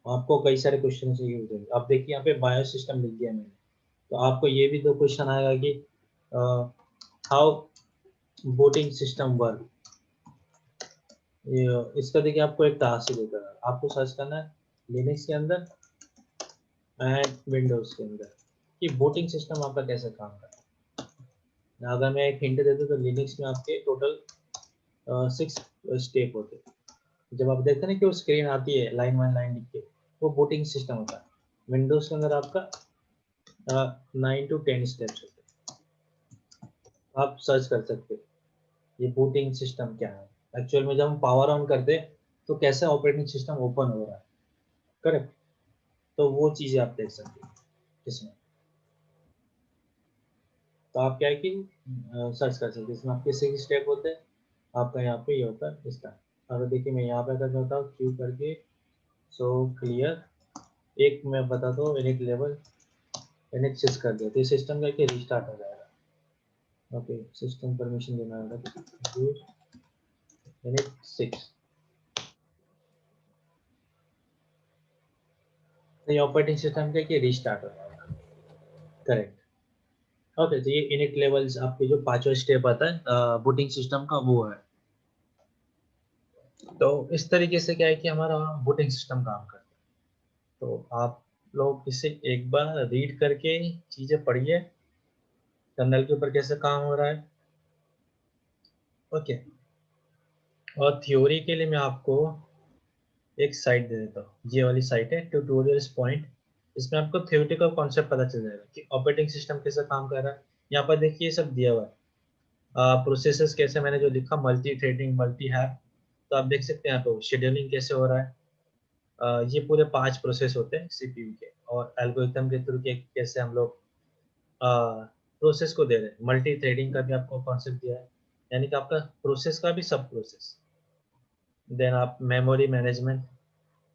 S2: आपको कई सारे क्वेश्चन से यूज होंगे। आप देखिए यहाँ पे बायो सिस्टम लिख दिया मैंने, तो आपको ये भी तो क्वेश्चन आएगा कि हाउ बोटिंग सिस्टम वर्क। इसका देखिए आपको एक टास्क देता है, आपको सर्च करना है लिनक्स के अंदर एंड विंडोज के अंदर कि बोटिंग सिस्टम आपका कैसे काम करता है। अगर मैं एक हिंट देता तो लिनक्स में आपके टोटल 6 स्टेप होते हैं। जब आप देखते हैं ना कि वो स्क्रीन आती है लाइन वन लाइन लिख के, वो बोटिंग सिस्टम होता है। विंडोज के अंदर आपका 9 to 10 स्टेप्स होते हैं। आप सर्च कर सकते हैं ये बूटिंग सिस्टम क्या है। एक्चुअल में जब हम पावर ऑन करते हैं तो कैसे ऑपरेटिंग सिस्टम ओपन हो रहा है। करेक्ट, तो वो चीज़ें आप देख सकते हैं इसमें। तो आप क्या है कि सर्च कर सकते हैं, इसमें आपके 6 स्टेप होते हैं। आपका यहाँ पे ये होता है इसका। अगर देखिए मैं यहाँ पे अगर जाता हूँ क्यू करके, सो क्लियर, एक मैं बताता हूँ इनिट लेवल, इनिट 6 कर दिया तो सिस्टम का रिस्टार्ट हो जाएगा। ओके, सिस्टम परमिशन देना होगा, इनिट 6, तो ये ऑपरेटिंग सिस्टम का रिस्टार्ट हो जाएगा। करेक्ट, ओके, तो ये इनिट लेवल्स आपके जो पांचवा स्टेप आता है बूटिंग सिस्टम का वो है। तो इस तरीके से क्या है कि हमारा बूटिंग सिस्टम काम करता है। तो आप लोग इसे एक बार रीड करके चीज़ें पढ़िए, कर्नल के ऊपर कैसे काम हो रहा है। ओके, और थ्योरी के लिए मैं आपको एक साइट दे देता हूँ, ये वाली साइट है ट्यूटोरियल्स पॉइंट। इसमें आपको थ्योरेटिकल कॉन्सेप्ट पता चल जाएगा कि ऑपरेटिंग सिस्टम कैसे काम कर रहा है। यहाँ पर देखिए ये सब दिया हुआ है, प्रोसेसेस कैसे, मैंने जो लिखा मल्टी थ्रेडिंग, मल्टी हैप, तो आप देख सकते हैं यहाँ पे शेड्यूलिंग कैसे हो रहा है। ये पूरे 5 प्रोसेस होते हैं सीपीयू के, और एल्गोरिथम के थ्रू के कैसे हम लोग प्रोसेस को दे रहे हैं। मल्टी थ्रेडिंग का भी आपको कॉन्सेप्ट दिया है, यानी कि आपका प्रोसेस का भी सब प्रोसेस। देन आप मेमोरी मैनेजमेंट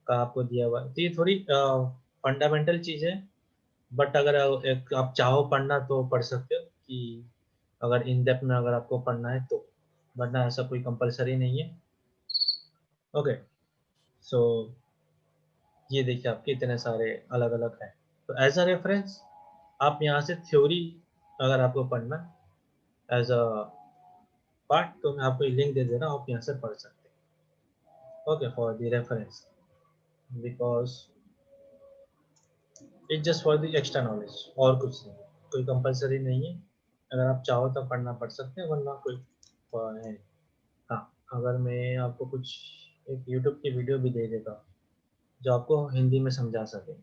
S2: का आपको दिया हुआ है। तो ये थोड़ी फंडामेंटल चीज़ है, बट अगर आप चाहो पढ़ना तो पढ़ सकते हो, कि अगर इन डेप्थ में अगर आपको पढ़ना है तो। वरना ऐसा कोई कंपलसरी नहीं है। ओके, सो ये देखिए आपके इतने सारे अलग अलग हैं। तो एज अ रेफरेंस आप यहाँ से थ्योरी अगर आपको पढ़ना एज अ पार्ट, तो मैं आपको लिंक दे दे रहा हूँ, आप यहाँ से पढ़ सकते हैं। Okay, for the reference, because it just for the extra knowledge, और कुछ नहीं, कोई कंपलसरी नहीं है। अगर आप चाहो तो पढ़ना पढ़ सकते हैं, वरना कोई है। हाँ, अगर मैं आपको कुछ एक यूट्यूब की वीडियो भी दे देता हूँ जो आपको हिंदी में समझा सके।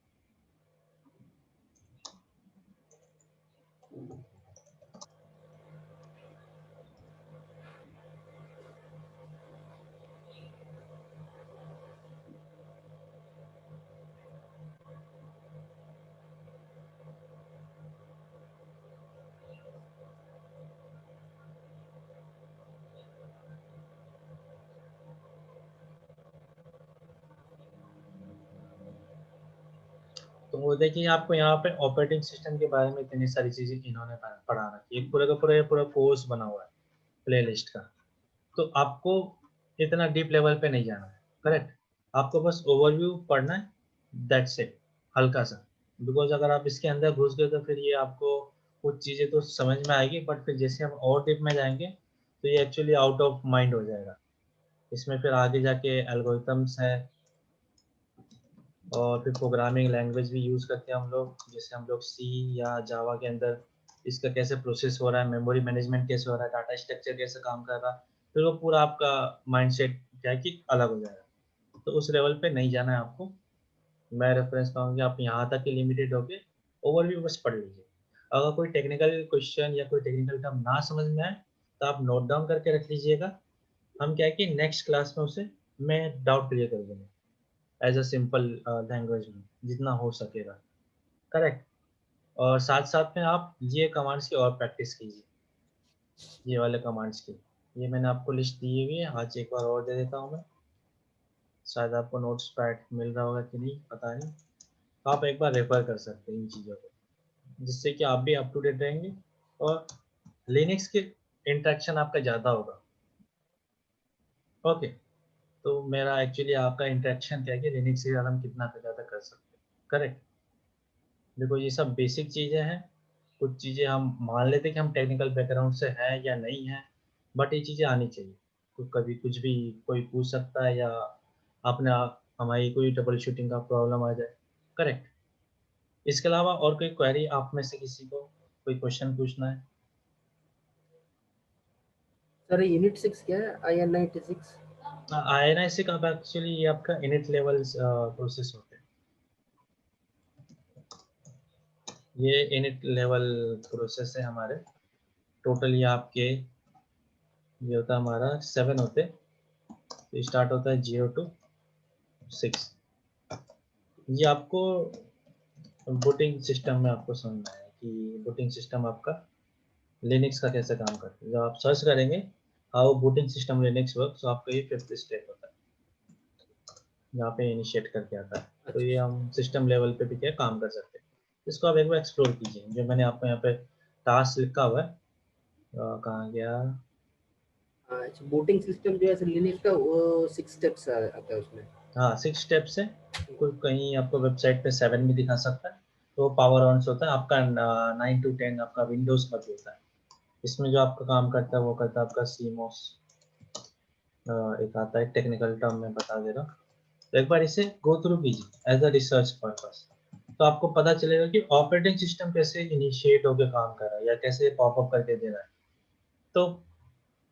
S2: तो वो देखिए आपको यहाँ पे ऑपरेटिंग सिस्टम के बारे में इतनी सारी चीजें इन्होंने पढ़ा रखी है, एक पूरा का पूरा कोर्स बना हुआ है प्लेलिस्ट का। तो आपको इतना डीप लेवल पे नहीं जाना है, करेक्ट। आपको बस ओवरव्यू पढ़ना है, दैट्स इट, हल्का सा। बिकॉज अगर आप इसके अंदर घुस गए तो फिर ये आपको कुछ चीज़ें तो समझ में आएगी, बट फिर जैसे हम और डीप में जाएंगे तो ये एक्चुअली आउट ऑफ माइंड हो जाएगा। इसमें फिर आगे जाके एल्गोरिथम्स है, और फिर प्रोग्रामिंग लैंग्वेज भी यूज़ करते हैं हम लोग, जैसे हम लोग सी या जावा के अंदर इसका कैसे प्रोसेस हो रहा है, मेमोरी मैनेजमेंट कैसे हो रहा है, डाटा स्ट्रक्चर कैसे काम कर रहा है, फिर वो पूरा आपका माइंडसेट क्या है कि अलग हो जाएगा। तो उस लेवल पे नहीं जाना है आपको। मैं रेफरेंस कहूँगी आप यहाँ तक ही लिमिटेड होके ओवरव्यू बस पढ़ लीजिए। अगर कोई टेक्निकल क्वेश्चन या कोई टेक्निकल टर्म ना समझ में आए तो आप नोट डाउन करके रख लीजिएगा। हम क्या है कि नेक्स्ट क्लास में उसे मैं डाउट क्लियर कर दूँगा एज अ सिंपल लैंग्वेज में जितना हो सकेगा, करेक्ट। और साथ साथ में आप ये कमांड्स की और प्रैक्टिस कीजिए, ये वाले कमांड्स की। ये मैंने आपको लिस्ट दी हुई है, आज एक बार और दे देता हूँ मैं। शायद आपको नोट्स पैड मिल रहा होगा कि नहीं पता नहीं। तो आप एक बार रेफर कर सकते हैं इन चीज़ों को, जिससे कि आप भी अप टू डेट रहेंगे और लिनक्स के इंटरेक्शन आपका ज़्यादा होगा। ओके, तो मेरा एक्चुअली आपका इंटरेक्शन क्या है कि लिनक्स से हम कितना ज़्यादा कर सकते हैं, करेक्ट। देखो ये सब बेसिक चीज़ें हैं। कुछ चीज़ें हम मान लेते हैं कि हम टेक्निकल बैकग्राउंड से हैं या नहीं हैं, बट ये चीज़ें आनी चाहिए। तो कभी कुछ भी कोई पूछ सकता है, या अपने हमारी कोई ट्रबल शूटिंग का प्रॉब्लम आ जाए, करेक्ट। इसके अलावा और कोई क्वेरी आप में से किसी को कोई क्वेश्चन पूछना है?
S1: सर यूनिट 6 क्या है, IN96?
S2: INIC का एक्चुअली ये आपका इनिट लेवल प्रोसेस होते हैं। ये इनिट लेवल प्रोसेस है हमारे। टोटल ये आपके ये होता है हमारा 7 होते हैं। तो स्टार्ट होता है 0 to 6। ये आपको बूटिंग सिस्टम में आपको समझना है कि बूटिंग सिस्टम आपका लिनक्स का कैसे काम करता है। जब आप सर्च करेंगे how booting system Linux work, तो आपका ये 5th स्टेप होता है जहाँ पे इनिशिएट करके आता है। तो ये
S1: अच्छा
S2: हम सिस्टम लेवल पे भी क्या काम कर सकते हैं। इसको आप एक बार एक्सप्लोर कीजिए। जो मैंने आपको यहाँ पे टास्क लिखा हुआ है, कहाँ गया?
S1: अच्छा, बूटिंग सिस्टम जो है सर लिनक्स का वो 6 स्टेप्स आता है उसमें।
S2: हाँ, 6 स्टेप्स है। कोई कहीं आपको वेबसाइट पे 7 भी दिखा सकता है। तो पावर ऑन होता है आपका 9 to 10 आपका विंडोज का भी होता है। इसमें जो आपका काम करता है वो करता है आपका सीमोस। एक आता है टेक्निकल टर्म में बता दे रहा हूँ, तो एक बार इसे गो थ्रू कीजिए एज अ रिसर्च पर्पस। तो आपको पता चलेगा कि ऑपरेटिंग सिस्टम कैसे इनिशिएट होकर काम कर रहा है या कैसे पॉपअप करके दे रहा है। तो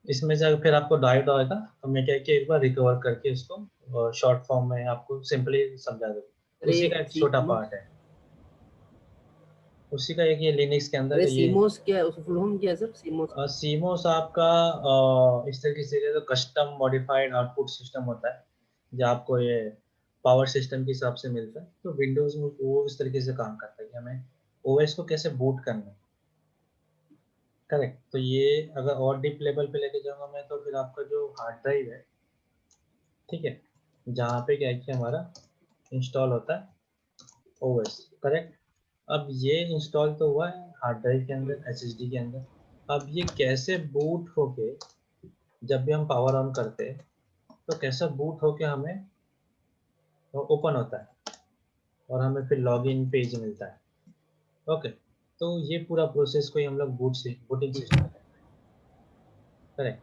S2: इसमें से अगर फिर आपको डाउट आएगा तो मैं क्या कि एक बार रिकवर करके इसको शॉर्ट फॉर्म में आपको सिंपली समझा दूँ।
S1: अरे
S2: उसी का एक छोटा पार्ट है, उसी का एक ये लिनक्स के अंदर
S1: अरे
S2: ये
S1: सीमोस क्या है, उसका फुल फॉर्म क्या है सर सीमोस का?
S2: सीमोस आपका इस तरीके से तो कस्टम मॉडिफाइड आउटपुट सिस्टम होता है जो आपको ये पावर सिस्टम के हिसाब से मिलता है। तो विंडोज में वो इस तरीके से काम करता है कि हमें ओएस को कैसे बूट करना है, करेक्ट। तो ये अगर और डीप लेवल पे लेके जाऊंगा मैं तो फिर आपका जो हार्ड ड्राइव है, ठीक है, जहाँ पे क्या है कि हमारा इंस्टॉल होता है ओएस, करेक्ट। अब ये इंस्टॉल तो हुआ है हार्ड ड्राइव के अंदर, एसएसडी के अंदर। अब ये कैसे बूट होके जब भी हम पावर ऑन करते हैं तो कैसा बूट होके हमें ओपन होता है और हमें फिर लॉगिन पेज मिलता है। ओके, तो ये पूरा प्रोसेस को ही हम लोग बूटिंग
S1: जी
S2: सिस्टम कहते हैं, करेक्ट।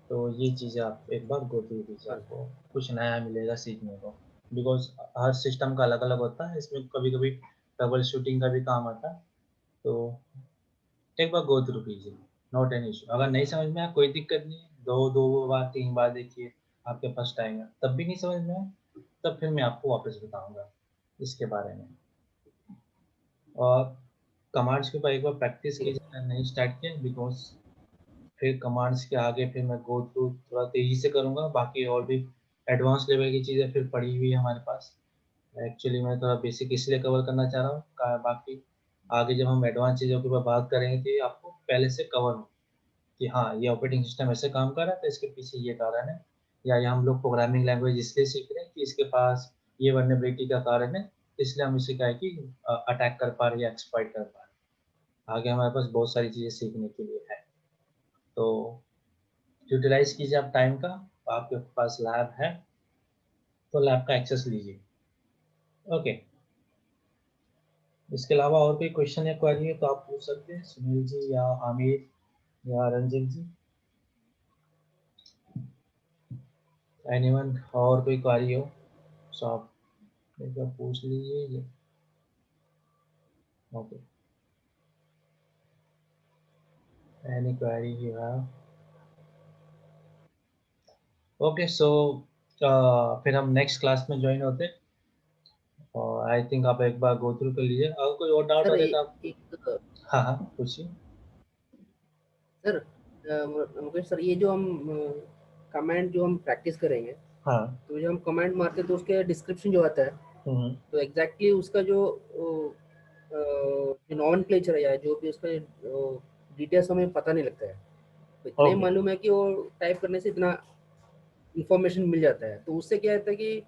S2: तो ये चीज़ें आप एक बार गो थ्रू कीजिए,
S1: हाँ
S2: आपको कुछ नया मिलेगा सीखने को, बिकॉज हर सिस्टम का अलग अलग होता है, इसमें कभी कभी ट्रबल शूटिंग का भी काम आता है। तो एक बार गो थ्रू कीजिए, नॉट एन इशू। अगर नहीं समझ में आया कोई दिक्कत नहीं है, दो बार 3 बार देखिए, आपके फर्स्ट आएगा। तब भी नहीं समझ में आया तब फिर मैं आपको वापस बताऊंगा इसके बारे में। और कमांड्स के ऊपर एक बार प्रैक्टिस
S1: ठीक है
S2: कीजिए, नहीं स्टार्ट किया, बिकॉज फिर कमांड्स के आगे फिर मैं गो थ्रू थोड़ा तेज़ी से करूँगा। बाकी और भी एडवांस लेवल की चीज़ें फिर पड़ी हुई है हमारे पास। एक्चुअली मैं थोड़ा बेसिक इसलिए कवर करना चाह रहा हूँ, बाकी आगे जब हम एडवांस चीज़ों के ऊपर बात करेंगे तो ये आपको पहले से कवर हो कि हाँ, ये ऑपरेटिंग सिस्टम ऐसे काम कर रहा है तो इसके पीछे ये कारण है, या ये हम लोग प्रोग्रामिंग लैंग्वेज इसलिए सीख रहे हैं कि इसके पास ये वल्नरेबिलिटी का कारण है, इसलिए हम इसे क्या है कि अटैक कर पा रहे हैं या एक्सप्लॉइट कर पा रहे हैं। आगे हमारे पास बहुत सारी चीज़ें सीखने के लिए है। तो यूटिलाइज कीजिए आप टाइम का। आपके पास लैब है तो लैब का एक्सेस लीजिए। ओके, इसके अलावा और कोई क्वेश्चन या क्वेरी है तो आप पूछ सकते हैं, सुनील जी या आमिर या रंजित जी, एनीवन। और कोई क्वेरी हो तो आप एक बार पूछ लीजिए। Okay, any query you have? Okay, so फिर हम नेक्स्ट क्लास में ज्वाइन होते हैं, और आई थिंक आप एक बार गो थ्रू कर लीजिए। अगर कोई और डाउट
S1: सर
S2: होगा तो आप
S1: एक
S2: हाँ हाँ पूछिए।
S1: सर मुकेश सर, ये जो हम कमांड जो हम प्रैक्टिस करेंगे,
S2: हाँ।
S1: तो जो हम कमांड मारते हैं तो उसके डिस्क्रिप्शन जो आता है,
S2: हम्म।
S1: तो एग्जैक्टली उसका जो नॉमेनक्लेचर है या जो भी उसका डिटेल्स हमें पता नहीं लगता है। तो इतना ही
S2: ओके,
S1: मालूम है कि वो टाइप करने से इतना इंफॉर्मेशन मिल जाता है। तो उससे क्या होता है कि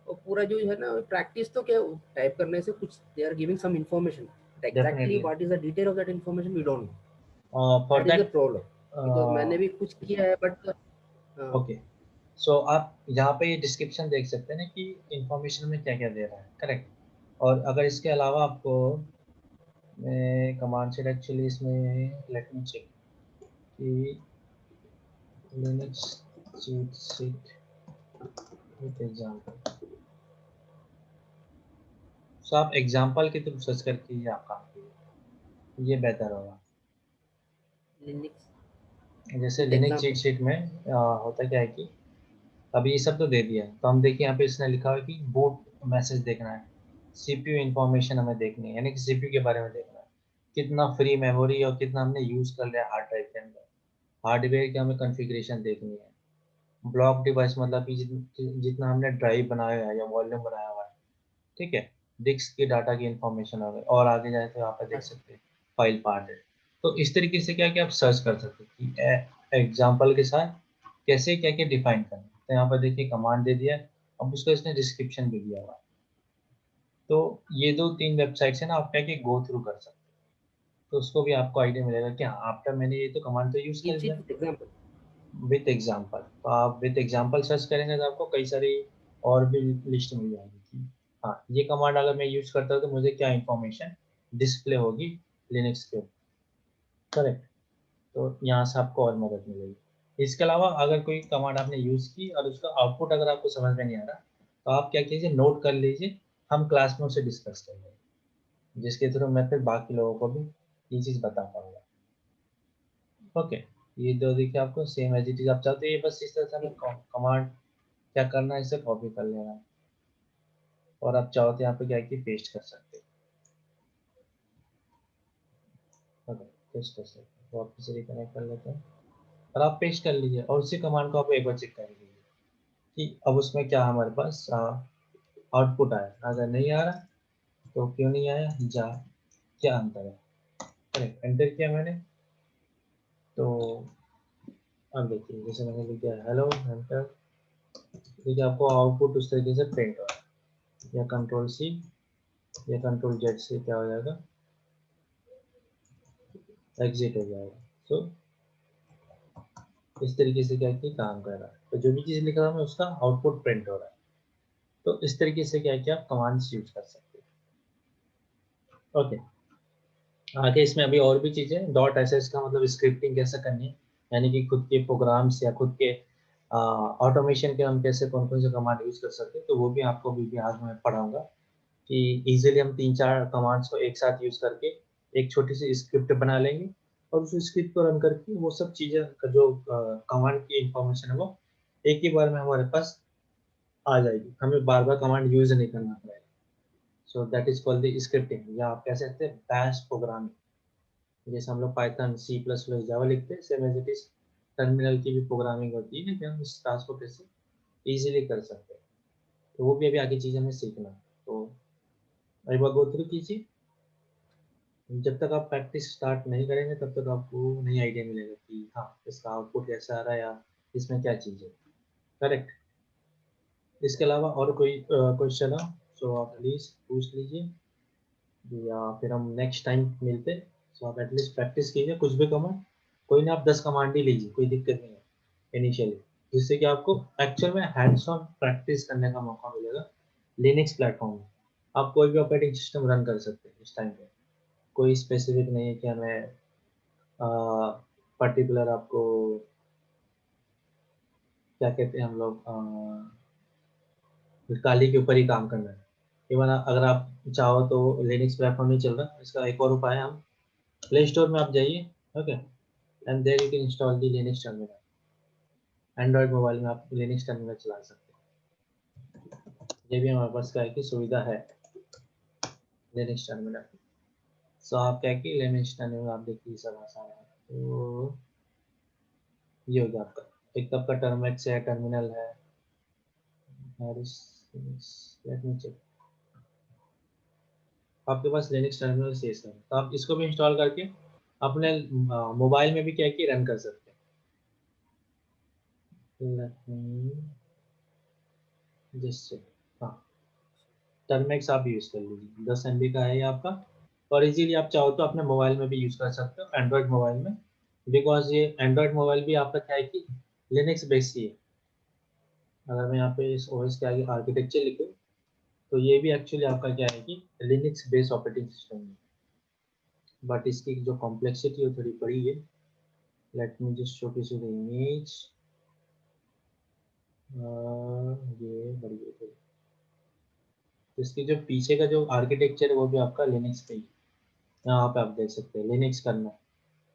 S1: वो पूरा जो है ना प्रैक्टिस, तो क्या टाइप करने से कुछ they are giving some information, but exactly
S2: definitely.
S1: What is the detail of that information we don't know.
S2: For
S1: that is the
S2: that
S1: problem, because मैंने भी कुछ किया है बट
S2: ओके, सो आप यहाँ पे ये डिस्क्रिप्शन देख सकते हैं ना कि इंफॉर्मेशन में क्या क्या दे रहा है, करेक्ट। और अगर इसके अलावा आपको मैं कमांड सेट एक्चुअली इसमें लेट मी चेक कि Linux cheat sheet with example, so आप एग्जांपल के थ्रू सर्च करके ये आप काम कीजिए, ये बेहतर होगा।
S1: लिनक्स
S2: जैसे
S1: with
S2: Linux cheat
S1: example.
S2: Sheet में होता क्या है कि अभी ये सब तो दे दिया है, तो हम देखिए यहाँ पे इसने लिखा हुआ है कि बूट मैसेज देखना है, सीपीयू इंफॉर्मेशन हमें देखनी है, यानी कि सीपीयू के बारे में देखना है, कितना फ्री मेमोरी और कितना हमने यूज कर लिया हार्ड ड्राइव के अंदर, हार्डवेयर की हमें कॉन्फ़िगरेशन देखनी है, ब्लॉक डिवाइस मतलब कि जितना हमने ड्राइव बनाया है या वॉल्यूम बनाया हुआ है, ठीक है, डिस्क की डाटा की इंफॉर्मेशन हो गई, और आगे जाए तो यहाँ पे देख सकते हैं फाइल पार्ट है। तो इस तरीके से क्या क्या आप सर्च कर सकते हैं कि एग्जाम्पल के साथ कैसे क्या क्या डिफाइन करना है। तो यहाँ पर देखिए कमांड दे दिया है, अब उसका इसने डिस्क्रिप्शन भी दिया हुआ है। तो ये 2-3 वेबसाइट्स है ना, आप क्या कि गो थ्रू कर सकते हैं, तो उसको भी आपको आइडिया मिलेगा कि हाँ आफ्टर मैंने ये तो कमांड तो यूज़ कर
S1: चीट
S2: लिया
S1: sheet with example.
S2: With example. तो आप विथ एग्जाम्पल सर्च करेंगे तो आपको कई सारी और भी लिस्ट मिल जाएगी कि हाँ ये कमांड अगर मैं यूज़ करता हूँ तो मुझे क्या इंफॉर्मेशन डिस्प्ले होगी लिनक्स के ऊपर, करेक्ट। तो यहाँ से आपको और मदद मिलेगी। इसके अलावा अगर कोई कमांड आपने यूज़ की और उसका आउटपुट अगर आपको समझ में नहीं आ रहा, तो आप क्या कीजिए, नोट कर लीजिए, हम क्लास में उसे डिस्कस करेंगे, जिसके थ्रू मैं फिर बाकी लोगों को भी ये चीज़ बता पाऊंगा। ओके, ये दो देखिए आपको सेम एज इट इज, आप चाहते हैं ये बस इस तरह से हमें कमांड क्या करना है, इसे कॉपी कर लेना है, और आप चाहो तो यहाँ पे क्या है कि पेस्ट कर सकते हैं। ओके, पेस्ट कर सकते हैं, तो आप इसे रिकनेक्ट कर लेते हैं और आप पेस्ट कर लीजिए, और उसी कमांड को आप एक बार चेक कर लीजिए कि अब उसमें क्या हमारे पास आउटपुट आया। अगर नहीं आ रहा तो क्यों नहीं आया, जा क्या अंतर है, करेक्ट, एंटर किया मैंने। तो अब देखिए जैसे मैंने लिख दिया हेलो एंटर, देखिए आपको आउटपुट उस तरीके से प्रिंट हो रहा है, या कंट्रोल सी या कंट्रोल जेड से क्या हो जाएगा, एग्जिट हो जाएगा। सो इस तरीके से क्या है कि काम कर रहा है। तो जो भी चीज़ लिख रहा हूँ मैं उसका आउटपुट प्रिंट हो रहा है। तो इस तरीके से क्या है कि आप कमांड्स यूज कर सकते हैं। ओके, आगे इसमें अभी और भी चीज़ें, डॉट एस का मतलब स्क्रिप्टिंग कैसे करनी है, यानी कि खुद के प्रोग्राम्स या खुद के ऑटोमेशन के हम कैसे कौन कौन से कमांड यूज कर सकते हैं, तो वो भी आपको भी आज मैं पढ़ाऊंगा कि इजीली हम 3-4 कमांड्स को एक साथ यूज करके एक छोटी सी स्क्रिप्ट बना लेंगे और उस स्क्रिप्ट को रन करके वो सब चीज़ें का जो कमांड की इंफॉर्मेशन है वो एक ही बार में हमारे पास आ जाएगी, हमें बार बार कमांड यूज नहीं करना पड़ेगा। So that is called the scripting, या आप कह सकते हैं बैश प्रोग्रामिंग। जैसे हम लोग Python, C plus plus, Java लिखते हैं, same as it is terminal की भी प्रोग्रामिंग होती है कि हम इस टास्क को कैसे इजीली कर सकते हैं। तो वो भी अभी आगे चीज़ हमें सीखना है। तो एक बार गो थ्रू कीजिए, जब तक आप प्रैक्टिस स्टार्ट नहीं करेंगे तब तक आपको नहीं आइडिया मिलेगा कि हाँ इसका आउटपुट कैसा आ रहा है या इसमें क्या चीज़ है। करेक्ट। इसके अलावा और कोई क्वेश्चन हो तो आप प्लीज़ पूछ लीजिए, या फिर हम नेक्स्ट टाइम मिलते हैं। सो आप एटलीस्ट प्रैक्टिस कीजिए कुछ भी कमांड, कोई ना आप 10 कमांड ही लीजिए, कोई दिक्कत नहीं है इनिशियली, जिससे कि आपको एक्चुअल में हैंड्स ऑन प्रैक्टिस करने का मौका मिलेगा। लिनक्स प्लेटफॉर्म में आप कोई भी ऑपरेटिंग सिस्टम रन कर सकते हैं इस टाइम पे, कोई स्पेसिफिक नहीं है कि हमें पर्टिकुलर आपको क्या कहते हैं हम लोग काली के ऊपर ही काम करना है। इवन अगर आप चाहो तो लिनक्स प्लेटफॉर्म नहीं चल रहा, इसका एक और उपाय है, हम प्ले स्टोर में आप जाइए, okay, and there you can install the Linux terminal. Android mobile में आप लिनक्स टर्मिनल चला सकते हैं, ये भी हमारे पास क्या है कि सुविधा है लिनक्स टर्मिनल। सो आप क्या कि लिनक्स टर्मिनल आप देखिए सब आसान है। तो ये हो गया आपका, एक तो आपका टर्मिनल है, टर्मिनल है, लेट मी चेक, आपके पास लिनक्स टर्मिनल शेष है, तो आप इसको भी इंस्टॉल करके अपने मोबाइल में भी क्या है कि रन कर सकते हैं। Let me just check। हाँ, टर्मेक्स आप यूज कर लीजिए, 10 MB का है ये आपका, और इजीली आप चाहो तो अपने मोबाइल में भी यूज कर सकते हो, एंड्रॉयड मोबाइल में, बिकॉज ये एंड्रॉयड मोबाइल भी आपका क्या है कि लिनक्स बेस्ड ही है। अगर मैं यहाँ पे इस ओएस के आगे आर्किटेक्चर लिखूँ तो ये भी एक्चुअली आपका क्या है कि लिनक्स बेस्ड ऑपरेटिंग सिस्टम है, बट इसकी जो कॉम्प्लेक्सिटी है थोड़ी बड़ी है। Let me just show this image, ये बड़ी है। इसकी जो पीछे का जो आर्किटेक्चर है वो भी आपका लिनक्स पे ही है। यहाँ पे आप देख सकते हैं लिनक्स कर्नल,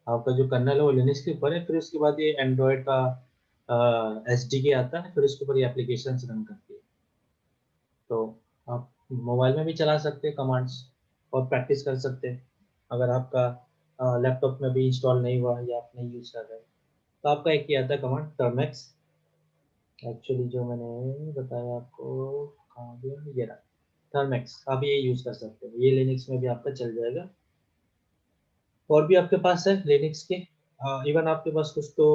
S2: आपका जो कर्नल है वो लिनक्स के ऊपर है, फिर उसके बाद ये एंड्रॉयड का SDK आता है, फिर उसके ऊपर ये एप्लीकेशन रन करती है। तो आप मोबाइल में भी चला सकते हैं कमांड्स और प्रैक्टिस कर सकते हैं। अगर आपका लैपटॉप में भी इंस्टॉल नहीं हुआ या आप नहीं यूज़ कर रहे हैं तो आपका एक ही आता है कमांड टर्मेक्स, एक्चुअली जो मैंने बताया आपको, कहाँ गया ये रहा, थर्मेक्स, आप ये यूज़ कर सकते हो, ये लिनक्स में भी आपका चल जाएगा। और भी आपके पास है लिनक्स के, इवन आपके पास कुछ तो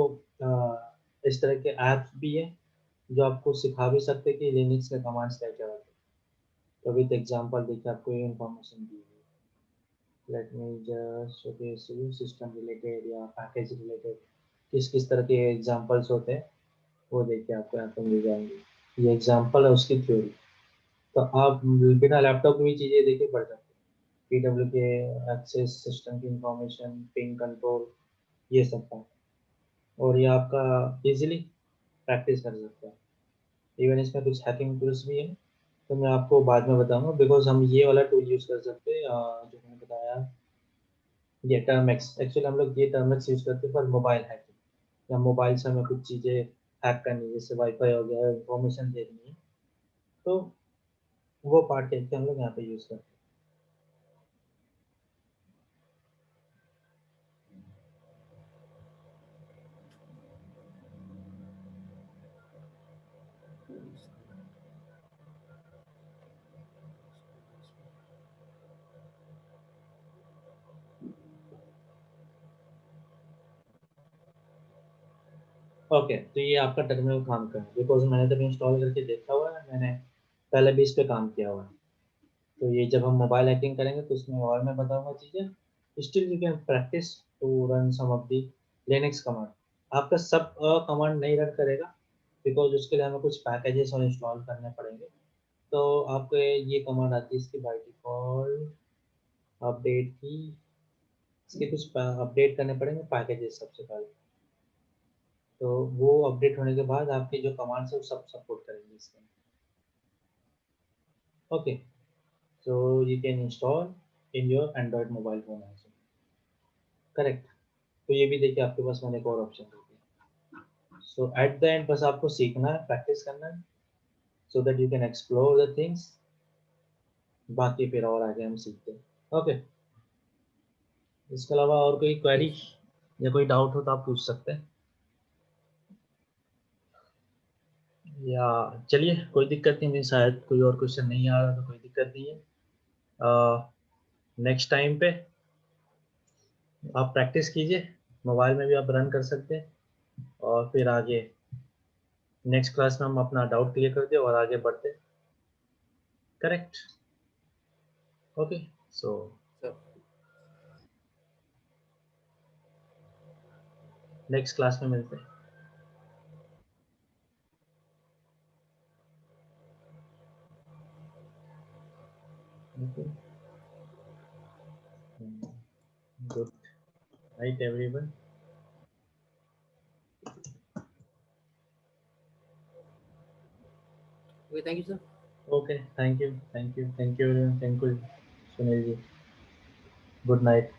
S2: इस तरह के ऐप्स भी है जो आपको सिखा भी सकते हैं कि लिनक्स के कमांड्स क्या क्या होते हैं। तो विद एग्जांपल देखिए आपको ये इन्फॉर्मेशन दी है। Let me just showcase you system related या पैकेज रिलेटेड किस किस तरह के एग्जांपल्स होते हैं वो देखिए आपको यहाँ पे मिल जाएंगे। ये एग्जांपल है उसकी थ्योरी, तो आप बिना लैपटॉप में भी चीज़ें देखिए पढ़ सकते हैं। PW के एक्सेस सिस्टम की इंफॉर्मेशन, पिंग कंट्रोल, ये सब का, और ये आपका इजीली प्रैक्टिस कर सकते हैं। इवन इसमें कुछ हैकिंग टूल्स भी हैं, तो मैं आपको बाद में बताऊंगा, बिकॉज हम ये वाला टूल यूज़ कर सकते हैं जो मैंने बताया, ये टर्मेक्स। एक्चुअली हम लोग ये टर्मेक्स यूज़ करते हैं पर मोबाइल हैकिंग, या मोबाइल से हमें कुछ चीज़ें हैक करनी है, जैसे वाईफाई हो गया, इंफॉर्मेशन देखनी है, तो वो पार्ट है कि हम लोग यहाँ पे यूज़ करते हैं। ओके, तो ये आपका टर्मिनल काम का है, बिकॉज मैंने तभी इंस्टॉल करके देखा हुआ है, मैंने पहले भी इस पे काम किया हुआ है। तो ये जब हम मोबाइल हैकिंग करेंगे तो उसमें और मैं बताऊंगा चीज़ें। Still you can practice to run some of the Linux command. आपका सब कमांड नहीं रन करेगा, बिकॉज उसके लिए हमें कुछ पैकेजेस और इंस्टॉल करने पड़ेंगे। तो आपको ये कमांड आती है इसकी बाय डिफॉल्ट अपडेट की, इसके कुछ अपडेट करने पड़ेंगे पैकेजेस सबसे पहले। तो वो अपडेट होने के बाद आपके जो कमांड्स है वो सब सपोर्ट करेंगे इसके। Okay, so you can install in your Android mobile phone also, correct. तो ये भी देखिए आपके पास मैंने एक और ऑप्शन दे दिया। सो एट द एंड बस आपको सीखना है, प्रैक्टिस करना है, so that you can explore the things. बाकी फिर और आगे हम सीखते हैं। ओके, इसके अलावा और कोई क्वेरी या कोई डाउट हो तो आप पूछ सकते हैं, या चलिए कोई दिक्कत नहीं, शायद कोई और क्वेश्चन नहीं आ रहा तो कोई दिक्कत नहीं है। नेक्स्ट टाइम पे आप प्रैक्टिस कीजिए, मोबाइल में भी आप रन कर सकते हैं, और फिर आगे नेक्स्ट क्लास में हम अपना डाउट क्लियर करते और आगे बढ़ते, correct. Okay, so next class में मिलते हैं। Good night everyone.
S1: Okay, thank you, sir.
S2: Okay, thank you, thank you, thank you, thank you Sunil ji. Good night.